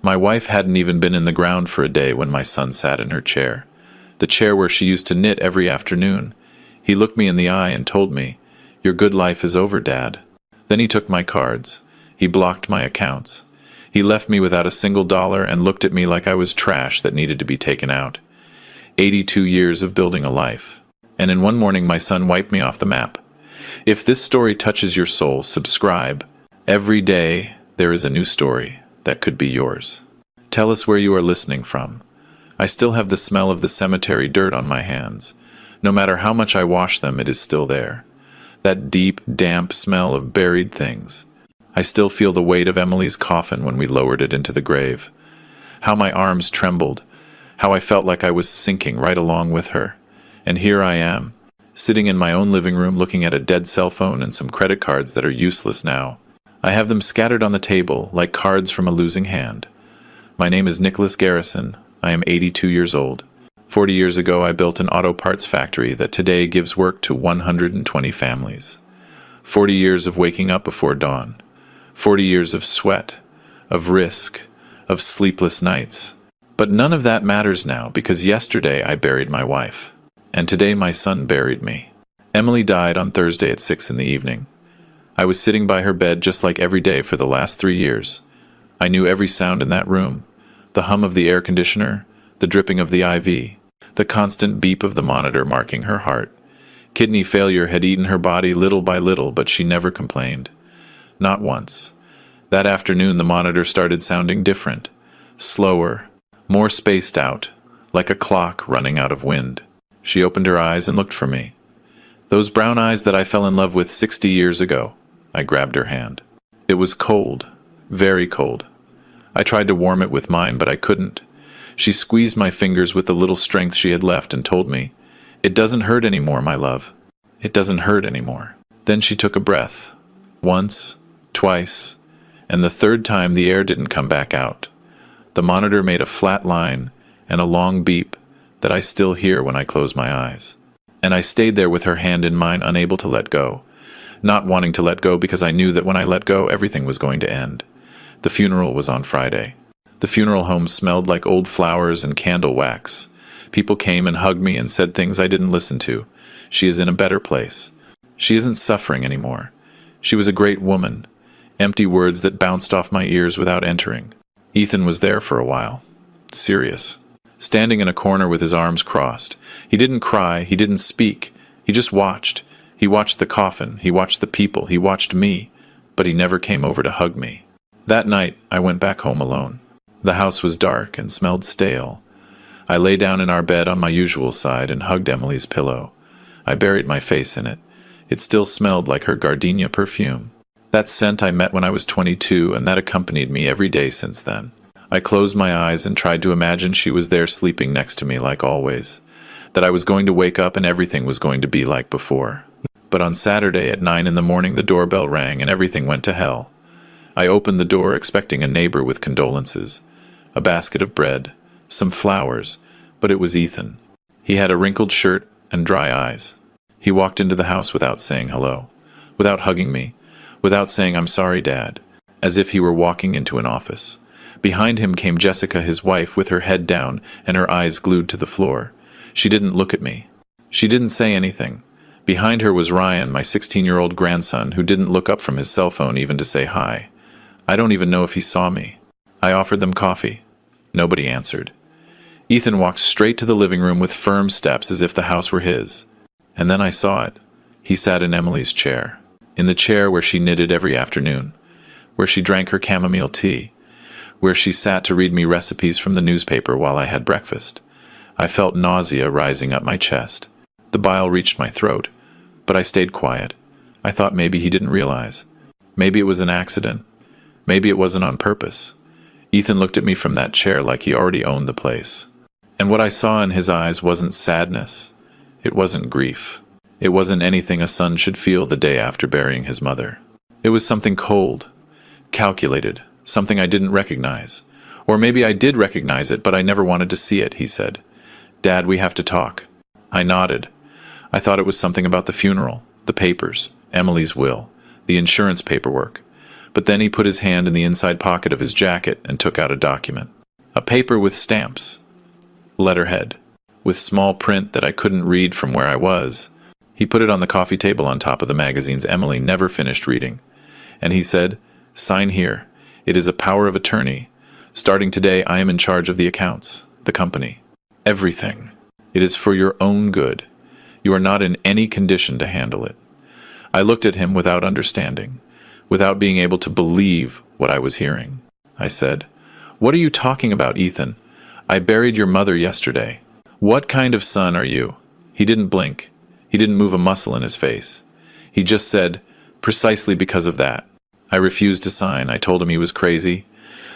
My wife hadn't even been in the ground for a day when my son sat in her chair, the chair where she used to knit every afternoon. He looked me in the eye and told me, "Your good life is over, Dad." Then he took my cards. He blocked my accounts. He left me without a single dollar and looked at me like I was trash that needed to be taken out. 82 years of building a life. And in one morning my son wiped me off the map. If this story touches your soul, subscribe. Every day there is a new story that could be yours. Tell us where you are listening from. I still have the smell of the cemetery dirt on my hands. No matter how much I wash them, it is still there. That deep, damp smell of buried things. I still feel the weight of Emily's coffin when we lowered it into the grave. How my arms trembled. How I felt like I was sinking right along with her. And here I am, sitting in my own living room looking at a dead cell phone and some credit cards that are useless now. I have them scattered on the table like cards from a losing hand. My name is Nicholas Garrison. I am 82 years old. 40 years ago, I built an auto parts factory that today gives work to 120 families. 40 years of waking up before dawn. 40 years of sweat, of risk, of sleepless nights. But none of that matters now because yesterday I buried my wife. And today my son buried me. Emily died on Thursday at 6 in the evening. I was sitting by her bed just like every day for the last 3 years. I knew every sound in that room. The hum of the air conditioner, the dripping of the IV, the constant beep of the monitor marking her heart. Kidney failure had eaten her body little by little, but she never complained. Not once. That afternoon the monitor started sounding different, slower, more spaced out, like a clock running out of wind. She opened her eyes and looked for me. Those brown eyes that I fell in love with 60 years ago. I grabbed her hand. It was cold, very cold. I tried to warm it with mine, but I couldn't. She squeezed my fingers with the little strength she had left and told me, "It doesn't hurt anymore, my love. It doesn't hurt anymore." Then she took a breath. Once, twice, and the third time the air didn't come back out. The monitor made a flat line and a long beep that I still hear when I close my eyes. And I stayed there with her hand in mine, unable to let go. Not wanting to let go because I knew that when I let go, everything was going to end. The funeral was on Friday. The funeral home smelled like old flowers and candle wax. People came and hugged me and said things I didn't listen to. She is in a better place. She isn't suffering anymore. She was a great woman. Empty words that bounced off my ears without entering. Ethan was there for a while. Serious. Standing in a corner with his arms crossed. He didn't cry, he didn't speak. He just watched. He watched the coffin, he watched the people, he watched me, but he never came over to hug me. That night, I went back home alone. The house was dark and smelled stale. I lay down in our bed on my usual side and hugged Emily's pillow. I buried my face in it. It still smelled like her gardenia perfume. That scent I met when I was 22, and that accompanied me every day since then. I closed my eyes and tried to imagine she was there sleeping next to me like always. That I was going to wake up and everything was going to be like before. But on Saturday at 9 in the morning the doorbell rang and everything went to hell. I opened the door expecting a neighbor with condolences, a basket of bread, some flowers, but it was Ethan. He had a wrinkled shirt and dry eyes. He walked into the house without saying hello, without hugging me, without saying "I'm sorry, Dad," as if he were walking into an office. Behind him came Jessica, his wife, with her head down and her eyes glued to the floor. She didn't look at me. She didn't say anything. Behind her was Ryan, my 16-year-old grandson, who didn't look up from his cell phone even to say hi. I don't even know if he saw me. I offered them coffee. Nobody answered. Ethan walked straight to the living room with firm steps as if the house were his. And then I saw it. He sat in Emily's chair. In the chair where she knitted every afternoon. Where she drank her chamomile tea. Where she sat to read me recipes from the newspaper while I had breakfast. I felt nausea rising up my chest. The bile reached my throat. But I stayed quiet. I thought maybe he didn't realize. Maybe it was an accident. Maybe it wasn't on purpose. Ethan looked at me from that chair like he already owned the place. And what I saw in his eyes wasn't sadness. It wasn't grief. It wasn't anything a son should feel the day after burying his mother. It was something cold, calculated, something I didn't recognize. Or maybe I did recognize it, but I never wanted to see it, he said. "Dad, we have to talk." I nodded. I thought it was something about the funeral, the papers, Emily's will, the insurance paperwork. But then he put his hand in the inside pocket of his jacket and took out a document. A paper with stamps. Letterhead. With small print that I couldn't read from where I was. He put it on the coffee table on top of the magazines Emily never finished reading. And he said, "Sign here. It is a power of attorney. Starting today, I am in charge of the accounts, the company. Everything. It is for your own good. You are not in any condition to handle it." I looked at him without understanding, without being able to believe what I was hearing. I said, "What are you talking about, Ethan? I buried your mother yesterday. What kind of son are you?" He didn't blink. He didn't move a muscle in his face. He just said, "Precisely because of that." I refused to sign. I told him he was crazy,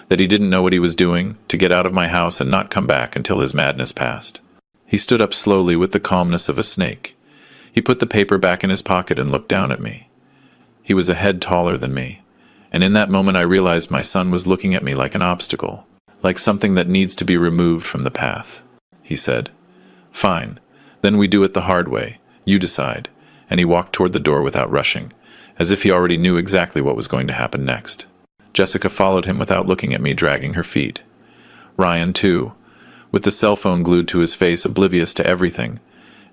that he didn't know what he was doing, to get out of my house and not come back until his madness passed. He stood up slowly with the calmness of a snake. He put the paper back in his pocket and looked down at me. He was a head taller than me, and in that moment I realized my son was looking at me like an obstacle, like something that needs to be removed from the path. He said, "Fine, then we do it the hard way. You decide," and he walked toward the door without rushing, as if he already knew exactly what was going to happen next. Jessica followed him without looking at me, dragging her feet. Ryan, too, with the cell phone glued to his face, oblivious to everything,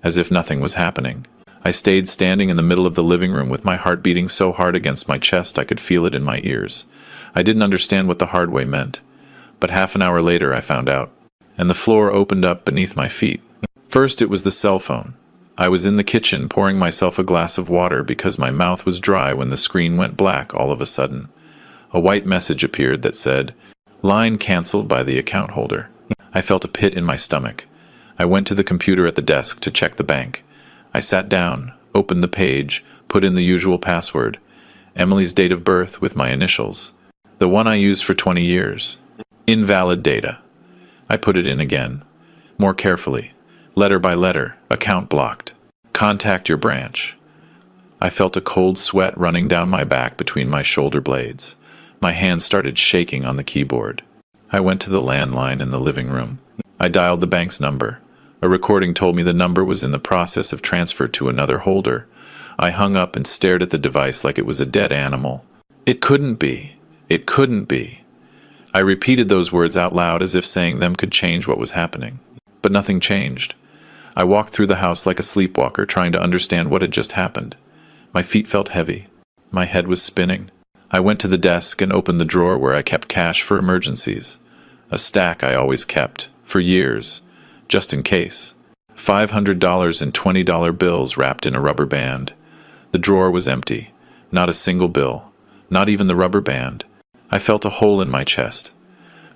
as if nothing was happening. I stayed standing in the middle of the living room with my heart beating so hard against my chest I could feel it in my ears. I didn't understand what the hard way meant, but half an hour later I found out, and the floor opened up beneath my feet. First it was the cell phone. I was in the kitchen pouring myself a glass of water because my mouth was dry when the screen went black all of a sudden. A white message appeared that said, "Line canceled by the account holder." I felt a pit in my stomach. I went to the computer at the desk to check the bank. I sat down, opened the page, put in the usual password, Emily's date of birth with my initials, the one I used for 20 years. Invalid data. I put it in again, more carefully, letter by letter, account blocked. Contact your branch. I felt a cold sweat running down my back between my shoulder blades. My hands started shaking on the keyboard. I went to the landline in the living room. I dialed the bank's number. A recording told me the number was in the process of transfer to another holder. I hung up and stared at the device like it was a dead animal. It couldn't be. It couldn't be. I repeated those words out loud as if saying them could change what was happening. But nothing changed. I walked through the house like a sleepwalker, trying to understand what had just happened. My feet felt heavy. My head was spinning. I went to the desk and opened the drawer where I kept cash for emergencies. A stack I always kept, for years, just in case. $500 in $20 bills wrapped in a rubber band. The drawer was empty. Not a single bill. Not even the rubber band. I felt a hole in my chest.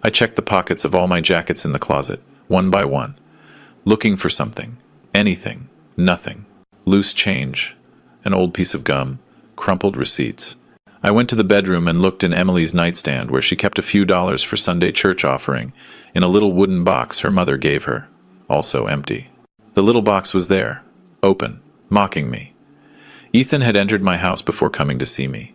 I checked the pockets of all my jackets in the closet, one by one, looking for something. Anything. Nothing. Loose change. An old piece of gum. Crumpled receipts. I went to the bedroom and looked in Emily's nightstand, where she kept a few dollars for Sunday church offering, in a little wooden box her mother gave her, also empty. The little box was there, open, mocking me. Ethan had entered my house before coming to see me.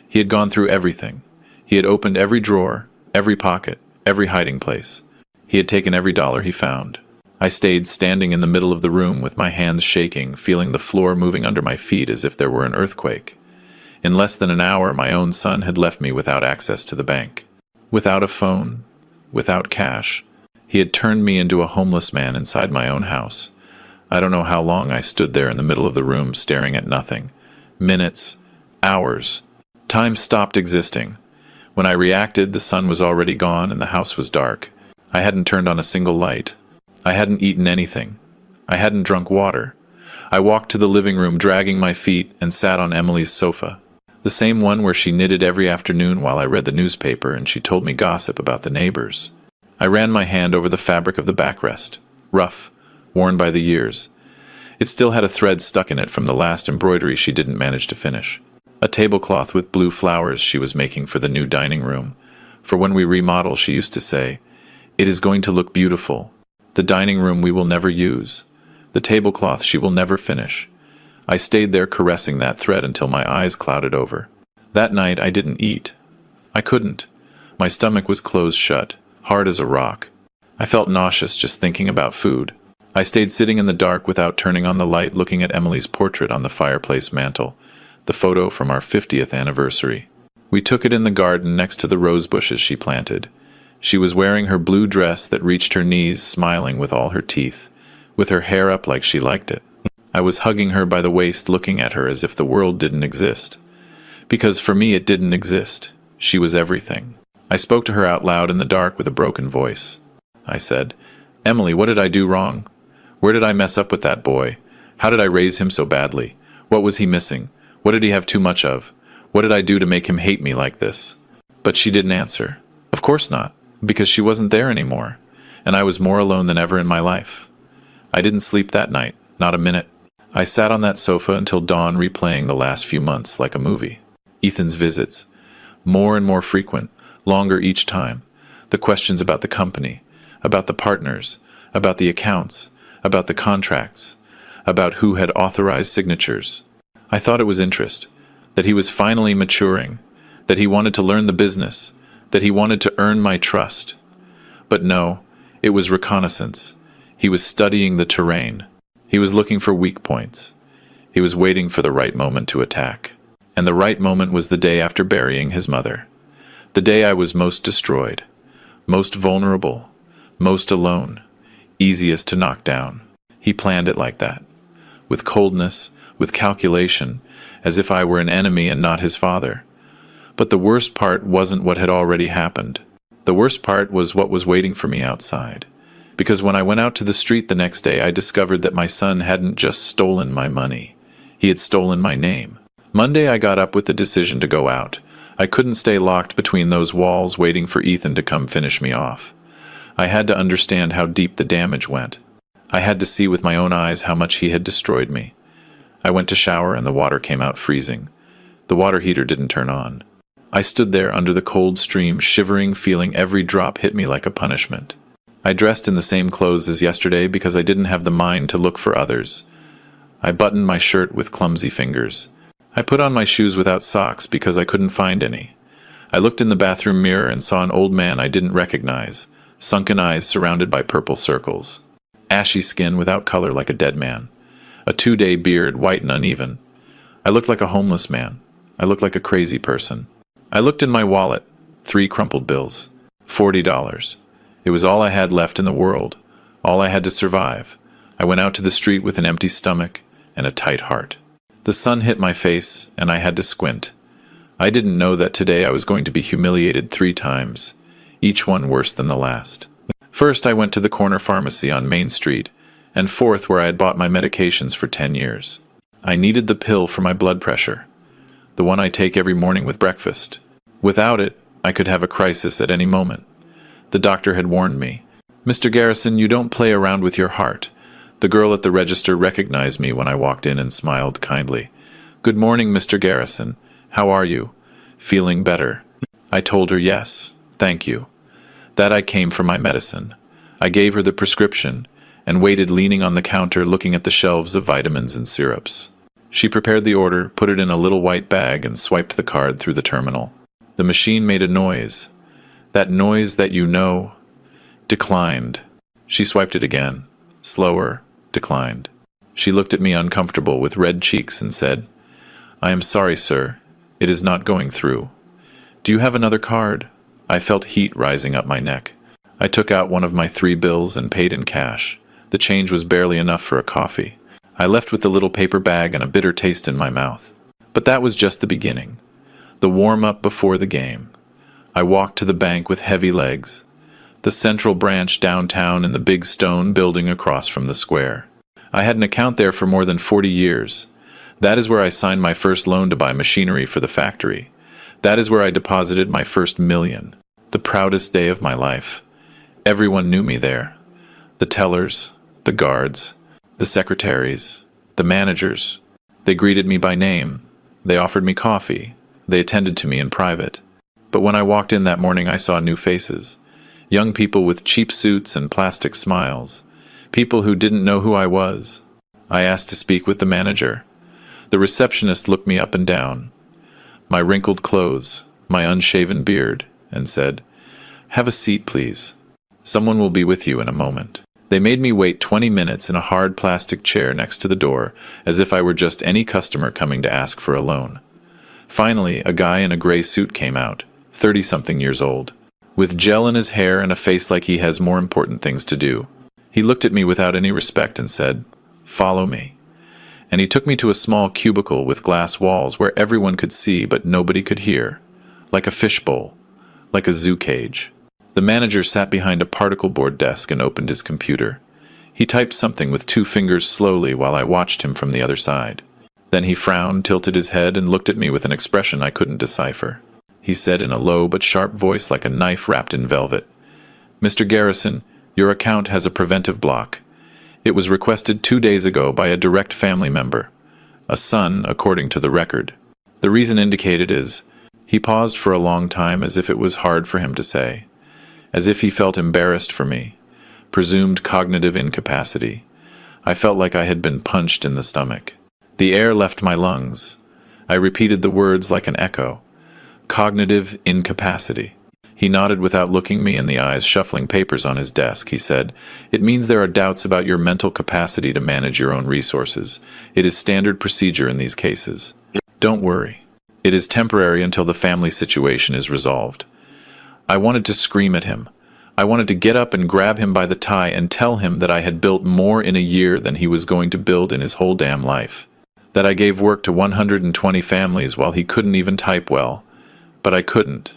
He had gone through everything. He had opened every drawer, every pocket, every hiding place. He had taken every dollar he found. I stayed standing in the middle of the room with my hands shaking, feeling the floor moving under my feet as if there were an earthquake. In less than an hour, my own son had left me without access to the bank. Without a phone, without cash. He had turned me into a homeless man inside my own house. I don't know how long I stood there in the middle of the room staring at nothing. Minutes, hours. Time stopped existing. When I reacted, the sun was already gone and the house was dark. I hadn't turned on a single light. I hadn't eaten anything. I hadn't drunk water. I walked to the living room, dragging my feet, and sat on Emily's sofa. The same one where she knitted every afternoon while I read the newspaper and she told me gossip about the neighbors. I ran my hand over the fabric of the backrest, rough, worn by the years. It still had a thread stuck in it from the last embroidery she didn't manage to finish. A tablecloth with blue flowers she was making for the new dining room. For when we remodel, she used to say, "It is going to look beautiful. The dining room we will never use. The tablecloth she will never finish." I stayed there caressing that thread until my eyes clouded over. That night I didn't eat. I couldn't. My stomach was closed shut, hard as a rock. I felt nauseous just thinking about food. I stayed sitting in the dark without turning on the light, looking at Emily's portrait on the fireplace mantel, the photo from our 50th anniversary. We took it in the garden next to the rose bushes she planted. She was wearing her blue dress that reached her knees, smiling with all her teeth, with her hair up like she liked it. I was hugging her by the waist, looking at her as if the world didn't exist. Because for me it didn't exist. She was everything. I spoke to her out loud in the dark with a broken voice. I said, "Emily, what did I do wrong? Where did I mess up with that boy? How did I raise him so badly? What was he missing? What did he have too much of? What did I do to make him hate me like this?" But she didn't answer. Of course not, because she wasn't there anymore, and I was more alone than ever in my life. I didn't sleep that night, not a minute. I sat on that sofa until dawn, replaying the last few months like a movie. Ethan's visits, more and more frequent, longer each time. The questions about the company, about the partners, about the accounts, about the contracts, about who had authorized signatures. I thought it was interest, that he was finally maturing, that he wanted to learn the business, that he wanted to earn my trust. But no, it was reconnaissance. He was studying the terrain. He was looking for weak points. He was waiting for the right moment to attack. And the right moment was the day after burying his mother. The day I was most destroyed, most vulnerable, most alone, easiest to knock down. He planned it like that, with coldness, with calculation, as if I were an enemy and not his father. But the worst part wasn't what had already happened. The worst part was what was waiting for me outside. Because when I went out to the street the next day, I discovered that my son hadn't just stolen my money. He had stolen my name. Monday, I got up with the decision to go out. I couldn't stay locked between those walls waiting for Ethan to come finish me off. I had to understand how deep the damage went. I had to see with my own eyes how much he had destroyed me. I went to shower and the water came out freezing. The water heater didn't turn on. I stood there under the cold stream, shivering, feeling every drop hit me like a punishment. I dressed in the same clothes as yesterday because I didn't have the mind to look for others. I buttoned my shirt with clumsy fingers. I put on my shoes without socks because I couldn't find any. I looked in the bathroom mirror and saw an old man I didn't recognize, sunken eyes surrounded by purple circles, ashy skin without color like a dead man, a 2-day beard white and uneven. I looked like a homeless man. I looked like a crazy person. I looked in my wallet, 3 crumpled bills, $40. It was all I had left in the world, all I had to survive. I went out to the street with an empty stomach and a tight heart. The sun hit my face, and I had to squint. I didn't know that today I was going to be humiliated 3 times, each one worse than the last. First, I went to the corner pharmacy on Main Street, and fourth, where I had bought my medications for 10 years. I needed the pill for my blood pressure, the one I take every morning with breakfast. Without it, I could have a crisis at any moment. The doctor had warned me, "Mr. Garrison, you don't play around with your heart." The girl at the register recognized me when I walked in and smiled kindly. "Good morning, Mr. Garrison. How are you? Feeling better?" I told her yes, thank you. That I came for my medicine. I gave her the prescription and waited leaning on the counter looking at the shelves of vitamins and syrups. She prepared the order, put it in a little white bag, and swiped the card through the terminal. The machine made a noise. That noise that you know. Declined. She swiped it again. Slower. Declined. She looked at me uncomfortable with red cheeks and said, "I am sorry, sir. It is not going through. Do you have another card?" I felt heat rising up my neck. I took out one of my 3 bills and paid in cash. The change was barely enough for a coffee. I left with the little paper bag and a bitter taste in my mouth. But that was just the beginning. The warm-up before the game. I walked to the bank with heavy legs. The central branch downtown in the big stone building across from the square. I had an account there for more than 40 years. That is where I signed my first loan to buy machinery for the factory. That is where I deposited my first $1,000,000. The proudest day of my life. Everyone knew me there. The tellers, the guards, the secretaries, the managers. They greeted me by name. They offered me coffee. They attended to me in private. But when I walked in that morning, I saw new faces. Young people with cheap suits and plastic smiles. People who didn't know who I was. I asked to speak with the manager. The receptionist looked me up and down. My wrinkled clothes, my unshaven beard, and said, "Have a seat, please. Someone will be with you in a moment." They made me wait 20 minutes in a hard plastic chair next to the door, as if I were just any customer coming to ask for a loan. Finally, a guy in a gray suit came out, 30-something years old, with gel in his hair and a face like he has more important things to do. He looked at me without any respect and said, "Follow me." And he took me to a small cubicle with glass walls where everyone could see but nobody could hear, like a fishbowl, like a zoo cage. The manager sat behind a particle board desk and opened his computer. He typed something with 2 fingers slowly while I watched him from the other side. Then he frowned, tilted his head, and looked at me with an expression I couldn't decipher. He said in a low but sharp voice like a knife wrapped in velvet, "Mr. Garrison, your account has a preventive block. It was requested 2 days ago by a direct family member, a son, according to the record. The reason indicated is..." He paused for a long time as if it was hard for him to say, as if he felt embarrassed for me. Presumed cognitive incapacity. I felt like I had been punched in the stomach. The air left my lungs. I repeated the words like an echo. Cognitive incapacity. He nodded without looking me in the eyes, shuffling papers on his desk. He said, "It means there are doubts about your mental capacity to manage your own resources. It is standard procedure in these cases. Don't worry. It is temporary until the family situation is resolved." I wanted to scream at him. I wanted to get up and grab him by the tie and tell him that I had built more in a year than he was going to build in his whole damn life. That I gave work to 120 families while he couldn't even type well. But I couldn't.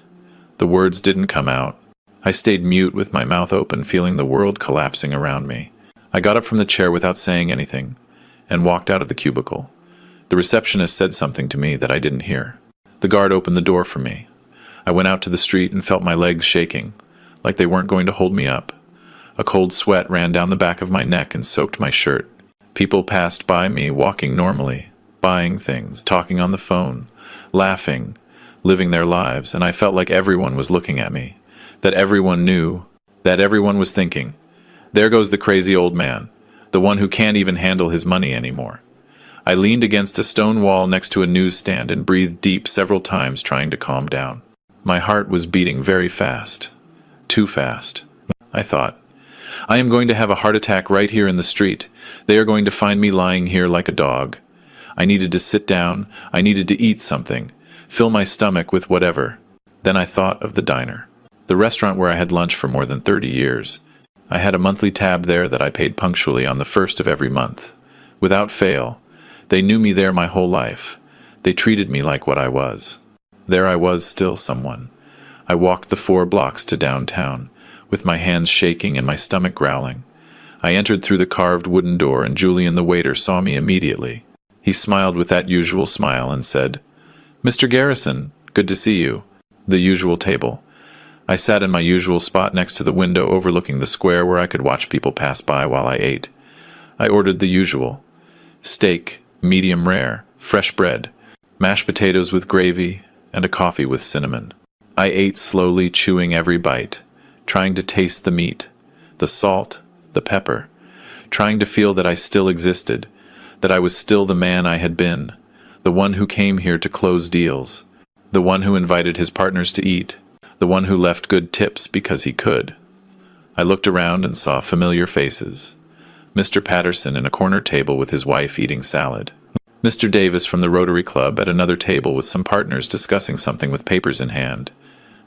The words didn't come out. I stayed mute with my mouth open, feeling the world collapsing around me. I got up from the chair without saying anything and walked out of the cubicle. The receptionist said something to me that I didn't hear. The guard opened the door for me. I went out to the street and felt my legs shaking, like they weren't going to hold me up. A cold sweat ran down the back of my neck and soaked my shirt. People passed by me, walking normally, buying things, talking on the phone, laughing, living their lives, and I felt like everyone was looking at me, that everyone knew, that everyone was thinking, "There goes the crazy old man, the one who can't even handle his money anymore." I leaned against a stone wall next to a newsstand and breathed deep several times, trying to calm down. My heart was beating very fast. Too fast. I thought, "I am going to have a heart attack right here in the street. They are going to find me lying here like a dog." I needed to sit down. I needed to eat something. Fill my stomach with whatever. Then I thought of the diner, the restaurant where I had lunch for more than 30 years. I had a monthly tab there that I paid punctually on the 1st of every month. Without fail. They knew me there my whole life. They treated me like what I was. There I was, still someone. I walked the 4 blocks to downtown, with my hands shaking and my stomach growling. I entered through the carved wooden door, and Julian the waiter saw me immediately. He smiled with that usual smile and said, "Mr. Garrison, good to see you." The usual table. I sat in my usual spot next to the window overlooking the square where I could watch people pass by while I ate. I ordered the usual. Steak, medium rare, fresh bread, mashed potatoes with gravy, and a coffee with cinnamon. I ate slowly, chewing every bite, trying to taste the meat, the salt, the pepper, trying to feel that I still existed, that I was still the man I had been, the one who came here to close deals, the one who invited his partners to eat, the one who left good tips because he could. I looked around and saw familiar faces. Mr. Patterson in a corner table with his wife eating salad. Mr. Davis from the Rotary Club at another table with some partners discussing something with papers in hand.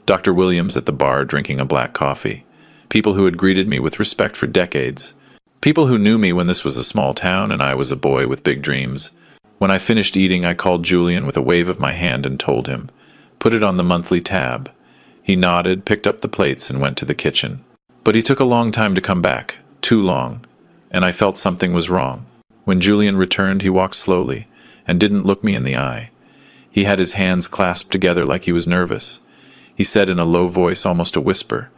Dr. Williams at the bar drinking a black coffee. People who had greeted me with respect for decades. People who knew me when this was a small town and I was a boy with big dreams. When I finished eating, I called Julian with a wave of my hand and told him, "Put it on the monthly tab." He nodded, picked up the plates, and went to the kitchen. But he took a long time to come back, too long, and I felt something was wrong. When Julian returned, he walked slowly and didn't look me in the eye. He had his hands clasped together like he was nervous. He said in a low voice, almost a whisper,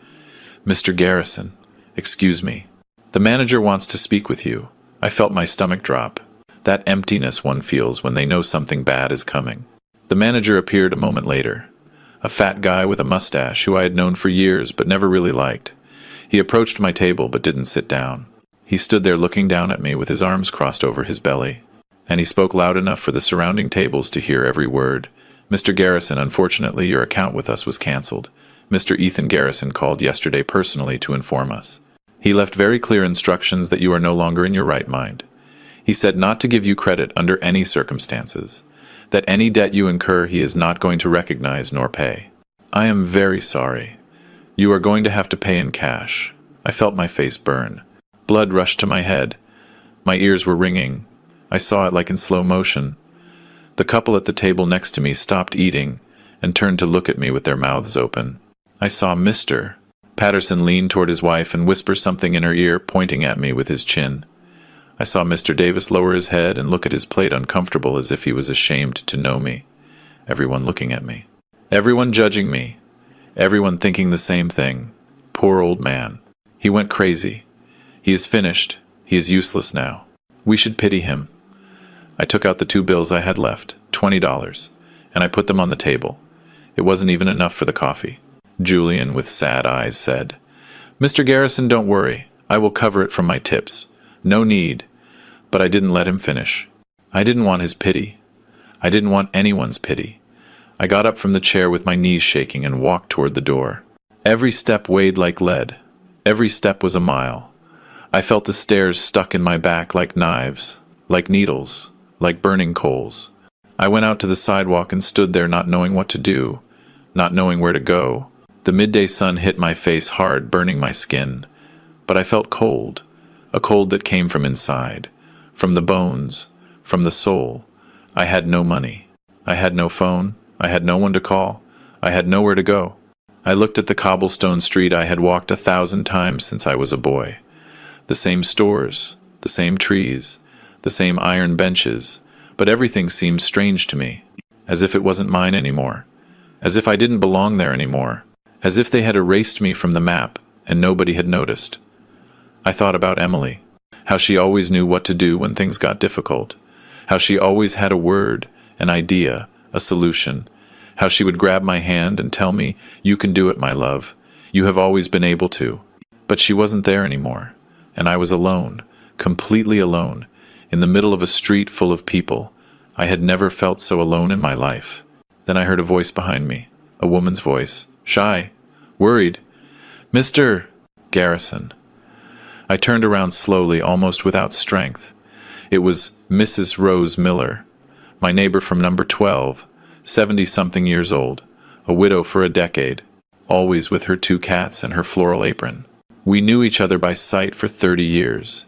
"Mr. Garrison, excuse me. The manager wants to speak with you." I felt my stomach drop. That emptiness one feels when they know something bad is coming. The manager appeared a moment later. A fat guy with a mustache who I had known for years but never really liked. He approached my table but didn't sit down. He stood there looking down at me with his arms crossed over his belly. And he spoke loud enough for the surrounding tables to hear every word. "Mr. Garrison, unfortunately, your account with us was cancelled. Mr. Ethan Garrison called yesterday personally to inform us. He left very clear instructions that you are no longer in your right mind. He said not to give you credit under any circumstances, that any debt you incur he is not going to recognize nor pay. I am very sorry. You are going to have to pay in cash. I felt my face burn. Blood rushed to my head. My ears were ringing. I saw it like in slow motion. The couple at the table next to me stopped eating and turned to look at me with their mouths open. I saw Mr. Patterson lean toward his wife and whisper something in her ear, pointing at me with his chin. I saw Mr. Davis lower his head and look at his plate uncomfortable, as if he was ashamed to know me. Everyone looking at me. Everyone judging me. Everyone thinking the same thing. Poor old man. He went crazy. He is finished. He is useless now. We should pity him. I took out the 2 bills I had left, $20, and I put them on the table. It wasn't even enough for the coffee. Julian, with sad eyes, said, "Mr. Garrison, don't worry. I will cover it from my tips. No need." But I didn't let him finish. I didn't want his pity. I didn't want anyone's pity. I got up from the chair with my knees shaking and walked toward the door. Every step weighed like lead. Every step was a mile. I felt the stairs stuck in my back like knives, like needles, like burning coals. I went out to the sidewalk and stood there, not knowing what to do, not knowing where to go. The midday sun hit my face hard, burning my skin. But I felt cold, a cold that came from inside, from the bones, from the soul. I had no money. I had no phone. I had no one to call. I had nowhere to go. I looked at the cobblestone street I had walked 1,000 times since I was a boy. The same stores, the same trees, the same iron benches, but everything seemed strange to me, as if it wasn't mine anymore, as if I didn't belong there anymore, as if they had erased me from the map and nobody had noticed. I thought about Emily, how she always knew what to do when things got difficult, how she always had a word, an idea, a solution, how she would grab my hand and tell me, "You can do it, my love. You have always been able to." But she wasn't there anymore, and I was alone, completely alone, in the middle of a street full of people. I had never felt so alone in my life. Then I heard a voice behind me, a woman's voice, shy, worried. "Mr. Garrison." I turned around slowly, almost without strength. It was Mrs. Rose Miller, my neighbor from number 12, 70-something years old, a widow for a decade, always with her 2 cats and her floral apron. We knew each other by sight for 30 years.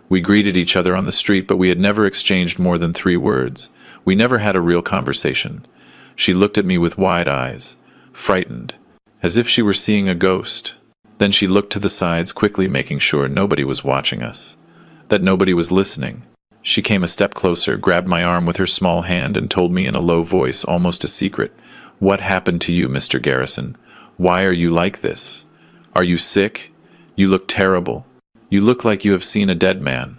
We greeted each other on the street, but we had never exchanged more than 3 words. We never had a real conversation. She looked at me with wide eyes, frightened, as if she were seeing a ghost. Then she looked to the sides, quickly making sure nobody was watching us, that nobody was listening. She came a step closer, grabbed my arm with her small hand, and told me in a low voice, almost a secret, "What happened to you, Mr. Garrison? Why are you like this? Are you sick? You look terrible. You look like you have seen a dead man."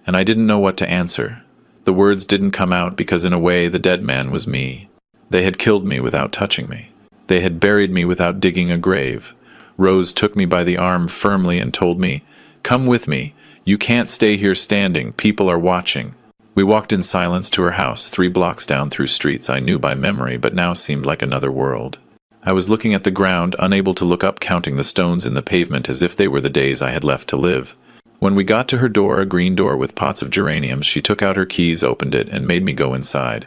And I didn't know what to answer. The words didn't come out because in a way the dead man was me. They had killed me without touching me. They had buried me without digging a grave. Rose took me by the arm firmly and told me, "Come with me. You can't stay here standing. People are watching." We walked in silence to her house, 3 blocks down through streets I knew by memory but now seemed like another world. I was looking at the ground, unable to look up, counting the stones in the pavement as if they were the days I had left to live. When we got to her door, a green door with pots of geraniums, she took out her keys, opened it, and made me go inside.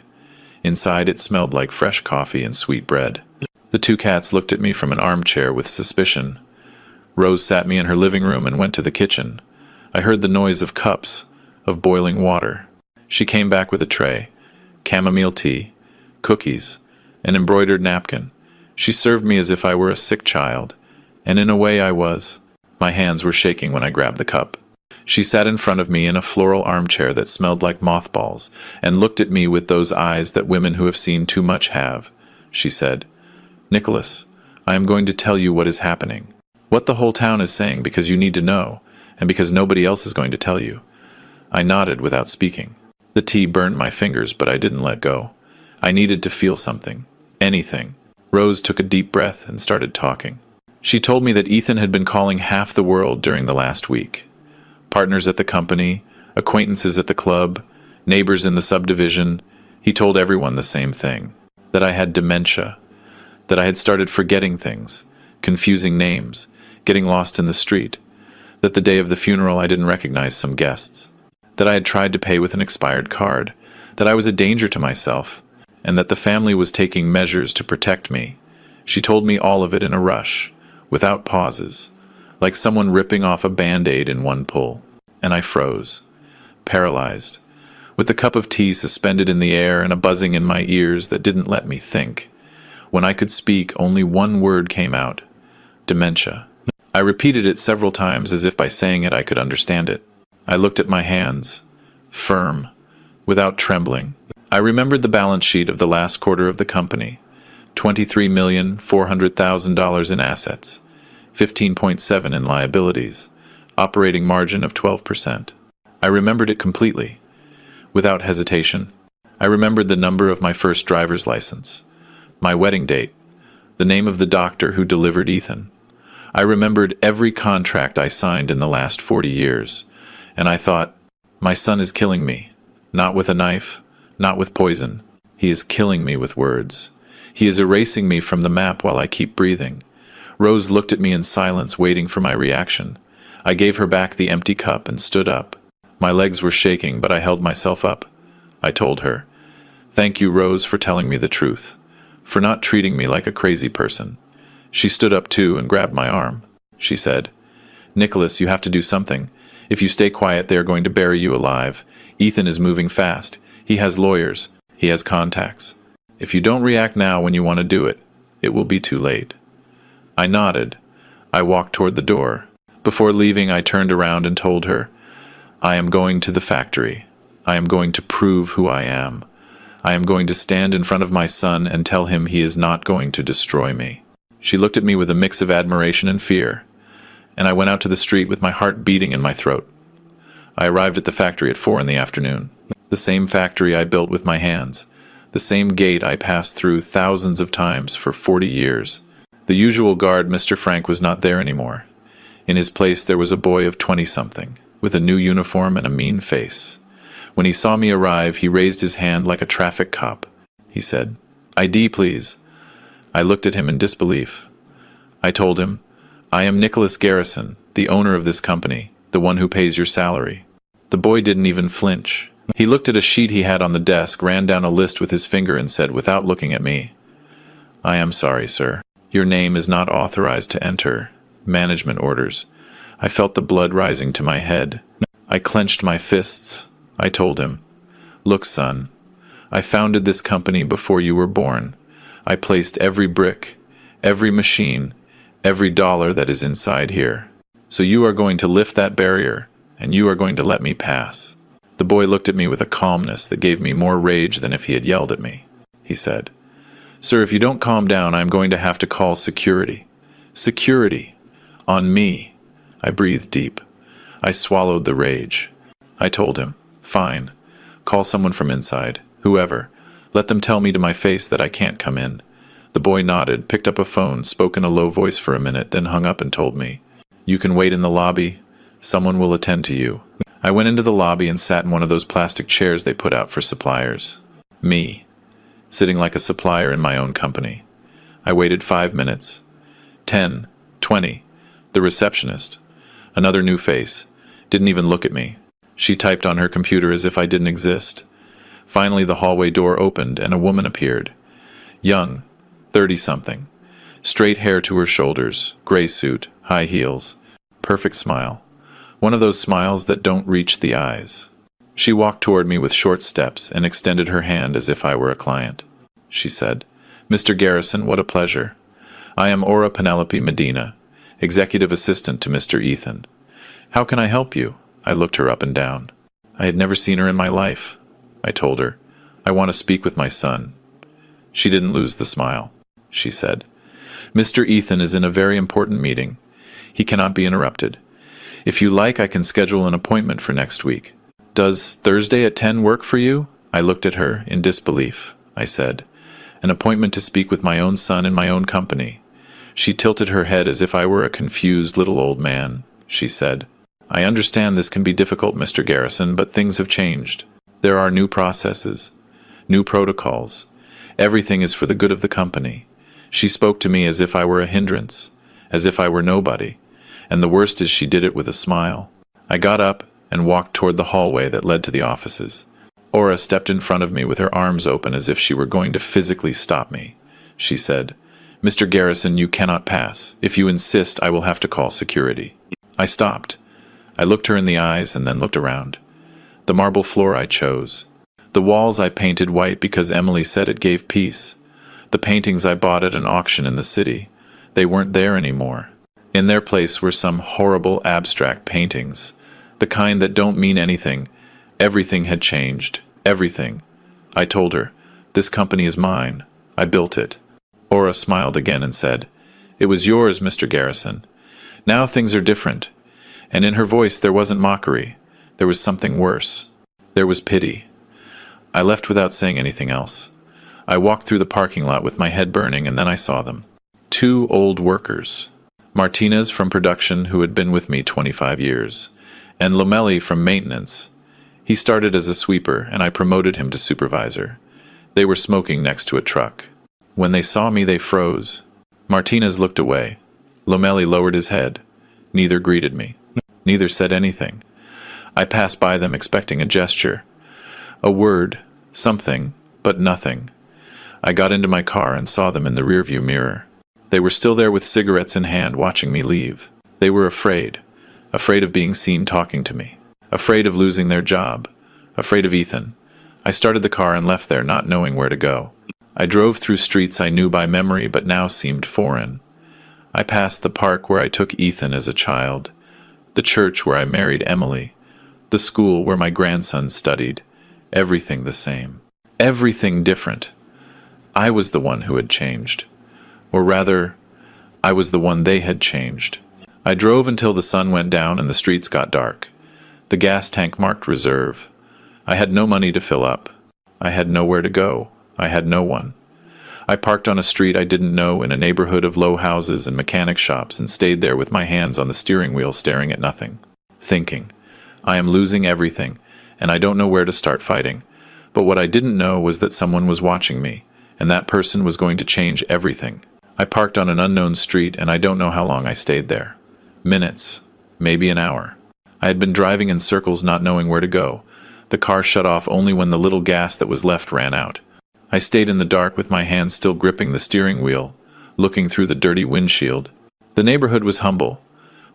Inside it smelled like fresh coffee and sweet bread. The 2 cats looked at me from an armchair with suspicion. Rose sat me in her living room and went to the kitchen. I heard the noise of cups, of boiling water. She came back with a tray, chamomile tea, cookies, an embroidered napkin. She served me as if I were a sick child, and in a way I was. My hands were shaking when I grabbed the cup. She sat in front of me in a floral armchair that smelled like mothballs, and looked at me with those eyes that women who have seen too much have. She said, "Nicholas, I am going to tell you what is happening. What the whole town is saying, because you need to know, and because nobody else is going to tell you." I nodded without speaking. The tea burned my fingers, but I didn't let go. I needed to feel something. Anything. Rose took a deep breath and started talking. She told me that Ethan had been calling half the world during the last week. Partners at the company, acquaintances at the club, neighbors in the subdivision. He told everyone the same thing. That I had dementia. That I had started forgetting things, confusing names, getting lost in the street. That the day of the funeral I didn't recognize some guests. That I had tried to pay with an expired card. that I was a danger to myself, and that the family was taking measures to protect me. She told me all of it in a rush, without pauses, like someone ripping off a Band-Aid in one pull. And I froze, paralyzed, with the cup of tea suspended in the air and a buzzing in my ears that didn't let me think. When I could speak, only one word came out: dementia. I repeated it several times as if by saying it I could understand it. I looked at my hands, firm, without trembling. I remembered the balance sheet of the last quarter of the company: $23,400,000 in assets, 15.7 in liabilities, operating margin of 12%. I remembered it completely, without hesitation. I remembered the number of my first driver's license, my wedding date, the name of the doctor who delivered Ethan. I remembered every contract I signed in the last 40 years, and I thought, my son is killing me, not with a knife, not with poison. He is killing me with words. He is erasing me from the map while I keep breathing. Rose looked at me in silence, waiting for my reaction. I gave her back the empty cup and stood up. My legs were shaking, but I held myself up. I told her, "Thank you, Rose, for telling me the truth, for not treating me like a crazy person." She stood up too and grabbed my arm. She said, "Nicholas, you have to do something. If you stay quiet, they are going to bury you alive. Ethan is moving fast. He has lawyers. He has contacts. If you don't react now when you want to do it, it will be too late." I nodded. I walked toward the door. Before leaving, I turned around and told her, "I am going to the factory. I am going to prove who I am. I am going to stand in front of my son and tell him he is not going to destroy me." She looked at me with a mix of admiration and fear, and I went out to the street with my heart beating in my throat. I arrived at the factory at 4 in the afternoon. The same factory I built with my hands. The same gate I passed through thousands of times for 40 years. The usual guard, Mr. Frank, was not there anymore. In his place there was a boy of 20-something, with a new uniform and a mean face. When he saw me arrive, he raised his hand like a traffic cop. He said, "ID, please." I looked at him in disbelief. I told him, "I am Nicholas Garrison, the owner of this company, the one who pays your salary." The boy didn't even flinch. He looked at a sheet he had on the desk, ran down a list with his finger and said, without looking at me, "I am sorry, sir. Your name is not authorized to enter. Management orders." I felt the blood rising to my head. I clenched my fists. I told him, "Look, son, I founded this company before you were born. I placed every brick, every machine, every dollar that is inside here. So you are going to lift that barrier, and you are going to let me pass." The boy looked at me with a calmness that gave me more rage than if he had yelled at me. He said, "Sir, if you don't calm down, I am going to have to call security." Security! On me! I breathed deep. I swallowed the rage. I told him, "Fine. Call someone from inside. Whoever. Let them tell me to my face that I can't come in." The boy nodded, picked up a phone, spoke in a low voice for a minute, then hung up and told me, "You can wait in the lobby. Someone will attend to you." I went into the lobby and sat in one of those plastic chairs they put out for suppliers. Me, sitting like a supplier in my own company. I waited 5 minutes. 10, 20. The receptionist, another new face, didn't even look at me. She typed on her computer as if I didn't exist. Finally, the hallway door opened and a woman appeared. Young, 30-something. Straight hair to her shoulders, gray suit, high heels. Perfect smile. One of those smiles that don't reach the eyes. She walked toward me with short steps and extended her hand as if I were a client. She said, "Mr. Garrison, what a pleasure. I am Aura Penelope Medina, executive assistant to Mr. Ethan. How can I help you?" I looked her up and down. I had never seen her in my life. I told her, "I want to speak with my son." She didn't lose the smile. She said, "Mr. Ethan is in a very important meeting. He cannot be interrupted. If you like, I can schedule an appointment for next week. Does Thursday at 10 work for you?" I looked at her in disbelief. I said, "An appointment to speak with my own son in my own company." She tilted her head as if I were a confused little old man. She said, "I understand this can be difficult, Mr. Garrison, but things have changed. There are new processes, new protocols. Everything is for the good of the company." She spoke to me as if I were a hindrance, as if I were nobody. And the worst is she did it with a smile. I got up and walked toward the hallway that led to the offices. Aura stepped in front of me with her arms open as if she were going to physically stop me. She said, "Mr. Garrison, you cannot pass. If you insist, I will have to call security." I stopped. I looked her in the eyes and then looked around. The marble floor I chose. The walls I painted white because Emily said it gave peace. The paintings I bought at an auction in the city. They weren't there anymore. In their place were some horrible abstract paintings, the kind that don't mean anything. Everything had changed. Everything. I told her, "This company is mine. I built it." Aura smiled again and said, "It was yours, Mr. Garrison. Now things are different." And in her voice there wasn't mockery. There was something worse. There was pity. I left without saying anything else. I walked through the parking lot with my head burning, and then I saw them. Two old workers. Martinez from production, who had been with me 25 years, and Lomelli from maintenance. He started as a sweeper, and I promoted him to supervisor. They were smoking next to a truck. When they saw me, they froze. Martinez looked away. Lomelli lowered his head. Neither greeted me. Neither said anything. I passed by them expecting a gesture. A word. Something. But nothing. I got into my car and saw them in the rearview mirror. They were still there with cigarettes in hand, watching me leave. They were afraid. Afraid of being seen talking to me. Afraid of losing their job. Afraid of Ethan. I started the car and left there, not knowing where to go. I drove through streets I knew by memory but now seemed foreign. I passed the park where I took Ethan as a child, the church where I married Emily, the school where my grandson studied. Everything the same. Everything different. I was the one who had changed. Or rather, I was the one they had changed. I drove until the sun went down and the streets got dark. The gas tank marked reserve. I had no money to fill up. I had nowhere to go. I had no one. I parked on a street I didn't know in a neighborhood of low houses and mechanic shops and stayed there with my hands on the steering wheel staring at nothing. Thinking, I am losing everything, and I don't know where to start fighting. But what I didn't know was that someone was watching me, and that person was going to change everything. I parked on an unknown street, and I don't know how long I stayed there. Minutes, maybe an hour. I had been driving in circles not knowing where to go. The car shut off only when the little gas that was left ran out. I stayed in the dark with my hands still gripping the steering wheel, looking through the dirty windshield. The neighborhood was humble.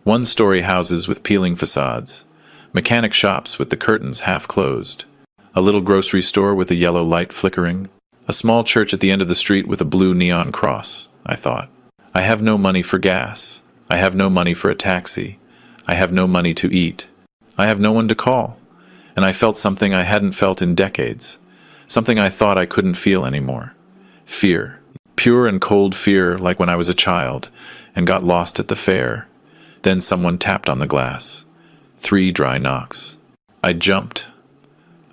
One-story houses with peeling facades. Mechanic shops with the curtains half closed. A little grocery store with a yellow light flickering. A small church at the end of the street with a blue neon cross, I thought. I have no money for gas. I have no money for a taxi. I have no money to eat. I have no one to call. And I felt something I hadn't felt in decades. Something I thought I couldn't feel anymore. Fear. Pure and cold fear like when I was a child and got lost at the fair. Then someone tapped on the glass. 3 dry knocks. I jumped.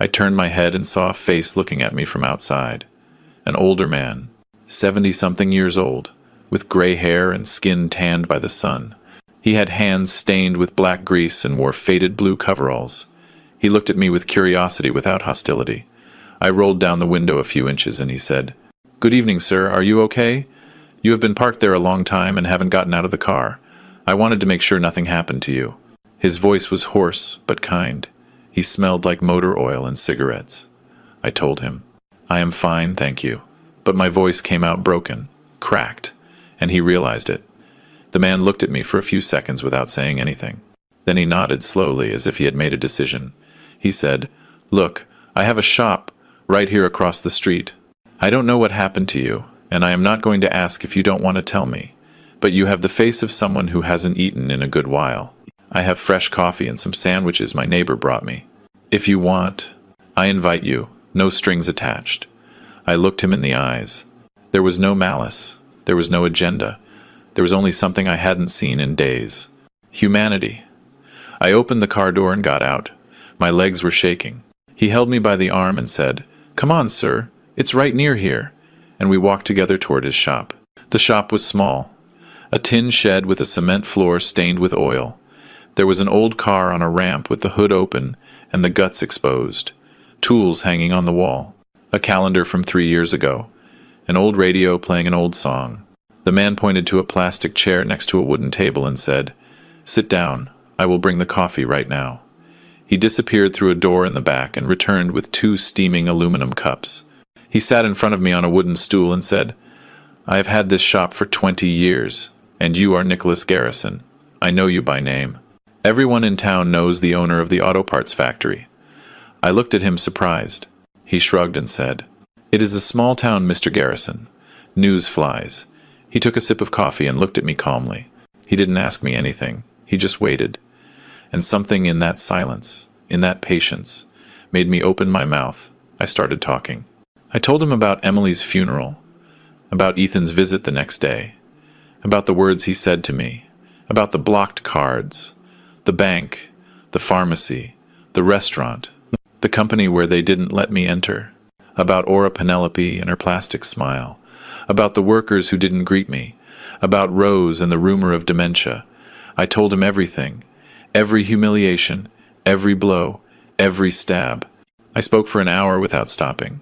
I turned my head and saw a face looking at me from outside. An older man, 70-something years old, with gray hair and skin tanned by the sun. He had hands stained with black grease and wore faded blue coveralls. He looked at me with curiosity without hostility. I rolled down the window a few inches and he said, "Good evening, sir. Are you okay? You have been parked there a long time and haven't gotten out of the car. I wanted to make sure nothing happened to you." His voice was hoarse but kind. He smelled like motor oil and cigarettes. I told him, "I am fine, thank you." But my voice came out broken, cracked, and he realized it. The man looked at me for a few seconds without saying anything. Then he nodded slowly as if he had made a decision. He said, "Look, I have a shop right here across the street. I don't know what happened to you, and I am not going to ask if you don't want to tell me. But you have the face of someone who hasn't eaten in a good while. I have fresh coffee and some sandwiches my neighbor brought me. If you want, I invite you, no strings attached." I looked him in the eyes. There was no malice. There was no agenda. There was only something I hadn't seen in days. Humanity. I opened the car door and got out. My legs were shaking. He held me by the arm and said, "Come on, sir. It's right near here." And we walked together toward his shop. The shop was small. A tin shed with a cement floor stained with oil. There was an old car on a ramp with the hood open and the guts exposed. Tools hanging on the wall. A calendar from 3 years ago. An old radio playing an old song. The man pointed to a plastic chair next to a wooden table and said, "Sit down. I will bring the coffee right now." He disappeared through a door in the back and returned with 2 steaming aluminum cups. He sat in front of me on a wooden stool and said, "I have had this shop for 20 years, and you are Nicholas Garrison. I know you by name. Everyone in town knows the owner of the auto parts factory." I looked at him surprised. He shrugged and said, "It is a small town, Mr. Garrison. News flies." He took a sip of coffee and looked at me calmly. He didn't ask me anything. He just waited. And something in that silence, in that patience, made me open my mouth. I started talking. I told him about Emily's funeral, about Ethan's visit the next day, about the words he said to me, about the blocked cards, the bank, the pharmacy, the restaurant, the company where they didn't let me enter, about Aura Penelope and her plastic smile, about the workers who didn't greet me, about Rose and the rumor of dementia. I told him everything, every humiliation, every blow, every stab. I spoke for an hour without stopping,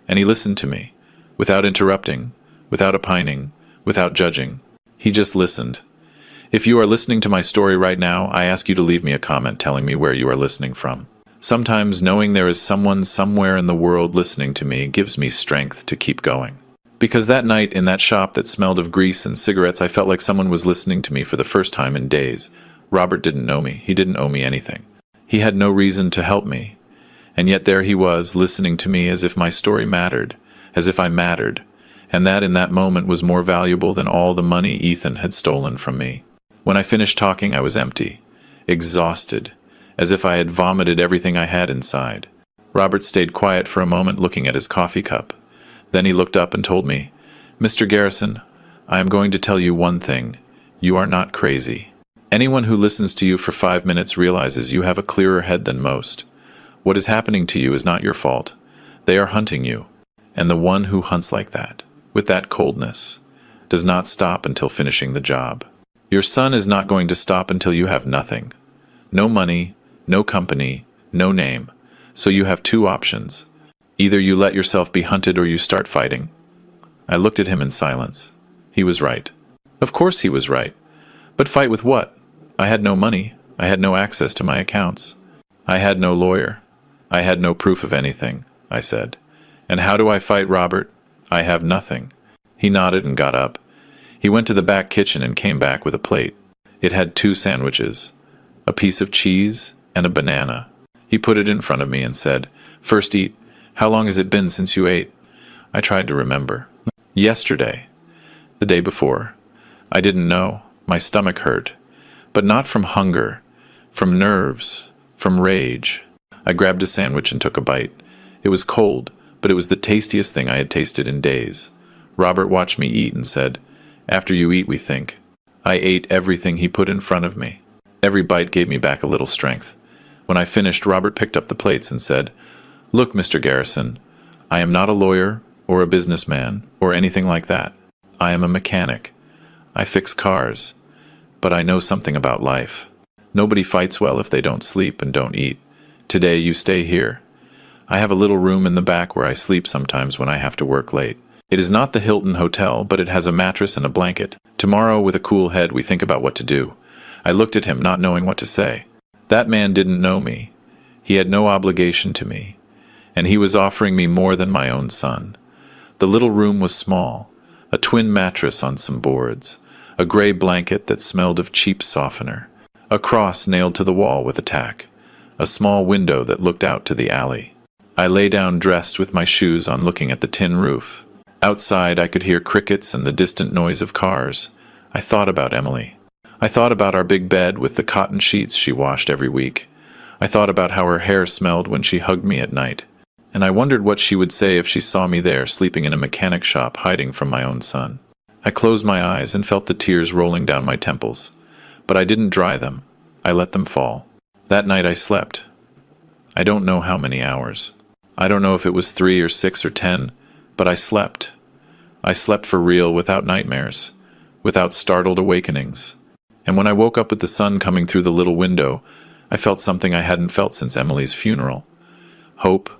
and he listened to me, without interrupting, without opining, without judging. He just listened. If you are listening to my story right now, I ask you to leave me a comment telling me where you are listening from. Sometimes knowing there is someone somewhere in the world listening to me gives me strength to keep going. Because that night in that shop that smelled of grease and cigarettes, I felt like someone was listening to me for the first time in days. Robert didn't know me. He didn't owe me anything. He had no reason to help me. And yet there he was, listening to me as if my story mattered, as if I mattered, and that in that moment was more valuable than all the money Ethan had stolen from me. When I finished talking, I was empty, exhausted, as if I had vomited everything I had inside. Robert stayed quiet for a moment, looking at his coffee cup. Then he looked up and told me, "Mr. Garrison, I am going to tell you one thing. You are not crazy. Anyone who listens to you for 5 minutes realizes you have a clearer head than most. What is happening to you is not your fault. They are hunting you. And the one who hunts like that, with that coldness, does not stop until finishing the job. Your son is not going to stop until you have nothing. No money, no company, no name. So you have 2 options. Either you let yourself be hunted or you start fighting." I looked at him in silence. He was right. Of course he was right. But fight with what? I had no money. I had no access to my accounts. I had no lawyer. I had no proof of anything, I said. "And how do I fight, Robert? I have nothing." He nodded and got up. He went to the back kitchen and came back with a plate. It had 2 sandwiches, a piece of cheese and a banana. He put it in front of me and said, "First eat. How long has it been since you ate?" I tried to remember. "Yesterday. The day before." I didn't know. My stomach hurt. But not from hunger, from nerves, from rage. I grabbed a sandwich and took a bite. It was cold, but it was the tastiest thing I had tasted in days. Robert watched me eat and said, "After you eat, we think." I ate everything he put in front of me. Every bite gave me back a little strength. When I finished, Robert picked up the plates and said, "Look, Mr. Garrison, I am not a lawyer or a businessman or anything like that. I am a mechanic. I fix cars. But I know something about life. Nobody fights well if they don't sleep and don't eat. Today you stay here. I have a little room in the back where I sleep sometimes when I have to work late. It is not the Hilton Hotel, but it has a mattress and a blanket. Tomorrow, with a cool head, we think about what to do." I looked at him, not knowing what to say. That man didn't know me. He had no obligation to me. And he was offering me more than my own son. The little room was small, a twin mattress on some boards, a gray blanket that smelled of cheap softener, a cross nailed to the wall with a tack, a small window that looked out to the alley. I lay down dressed with my shoes on, looking at the tin roof. Outside I could hear crickets and the distant noise of cars. I thought about Emily. I thought about our big bed with the cotton sheets she washed every week. I thought about how her hair smelled when she hugged me at night. And I wondered what she would say if she saw me there, sleeping in a mechanic shop, hiding from my own son. I closed my eyes and felt the tears rolling down my temples. But I didn't dry them. I let them fall. That night I slept. I don't know how many hours. I don't know if it was 3 or 6 or 10, but I slept. I slept for real, without nightmares, without startled awakenings. And when I woke up with the sun coming through the little window, I felt something I hadn't felt since Emily's funeral. Hope.